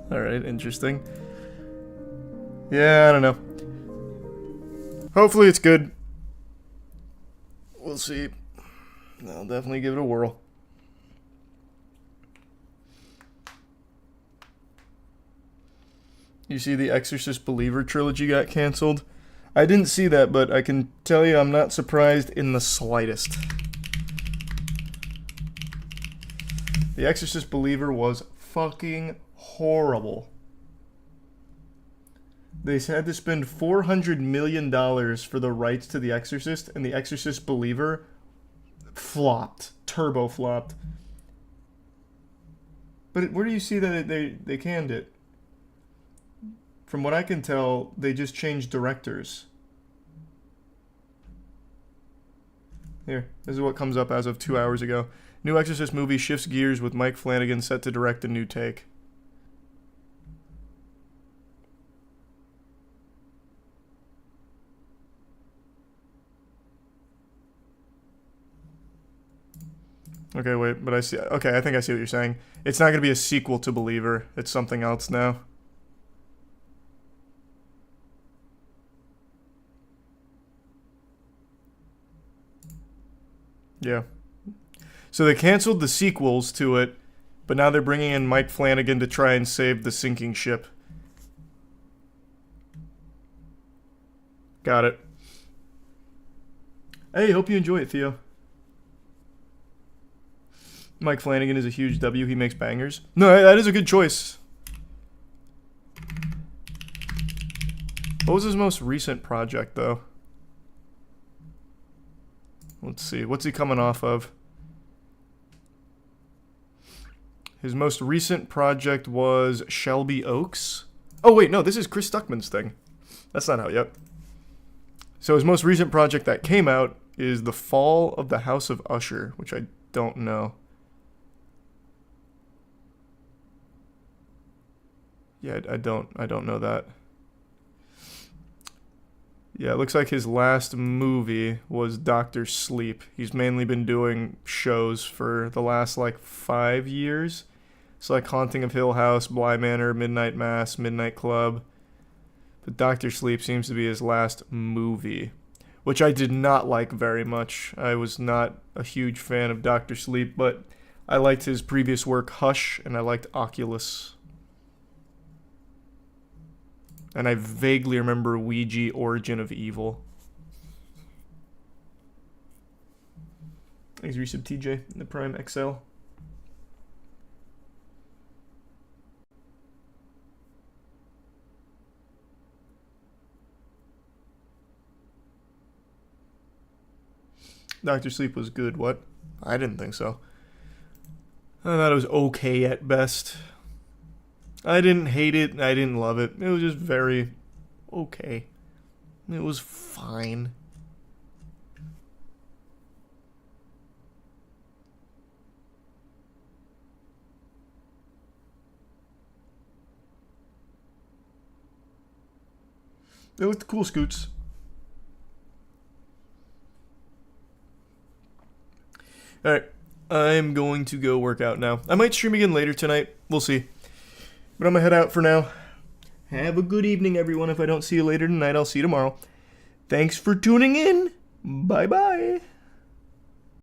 Alright, interesting. Yeah, I don't know. Hopefully it's good. We'll see. I'll definitely give it a whirl. You see the Exorcist Believer trilogy got canceled? I didn't see that, but I can tell you I'm not surprised in the slightest. The Exorcist Believer was fucking horrible. They had to spend $400 million for the rights to The Exorcist, and The Exorcist Believer flopped. Turbo flopped. But where do you see that they canned it? From what I can tell, they just changed directors. Here, this is what comes up as of 2 hours ago. New Exorcist movie shifts gears with Mike Flanagan set to direct a new take. Okay, wait, but I see... Okay, I think I see what you're saying. It's not going to be a sequel to Believer. It's something else now. Yeah. So they canceled the sequels to it, but now they're bringing in Mike Flanagan to try and save the sinking ship. Got it. Hey, hope you enjoy it, Theo. Mike Flanagan is a huge W. He makes bangers. No, that is a good choice. What was his most recent project, though? Let's see. What's he coming off of? His most recent project was Shelby Oaks. Oh, wait, no, this is Chris Stuckman's thing. That's not out yet. So his most recent project that came out is The Fall of the House of Usher, which I don't know. Yeah, I don't know that. Yeah, it looks like his last movie was Dr. Sleep. He's mainly been doing shows for the last, like, 5 years. It's like Haunting of Hill House, Bly Manor, Midnight Mass, Midnight Club. But Dr. Sleep seems to be his last movie, which I did not like very much. I was not a huge fan of Dr. Sleep, but I liked his previous work, Hush, and I liked Oculus. And I vaguely remember Ouija Origin of Evil. Thanks, Resub TJ, in the Prime Exile. Dr. Sleep was good, what? I didn't think so. I thought it was okay at best. I didn't hate it, I didn't love it. It was just very okay. It was fine. It looked cool, Scoots. Alright, I'm going to go work out now. I might stream again later tonight. We'll see. But I'm going to head out for now. Have a good evening, everyone. If I don't see you later tonight, I'll see you tomorrow. Thanks for tuning in. Bye-bye.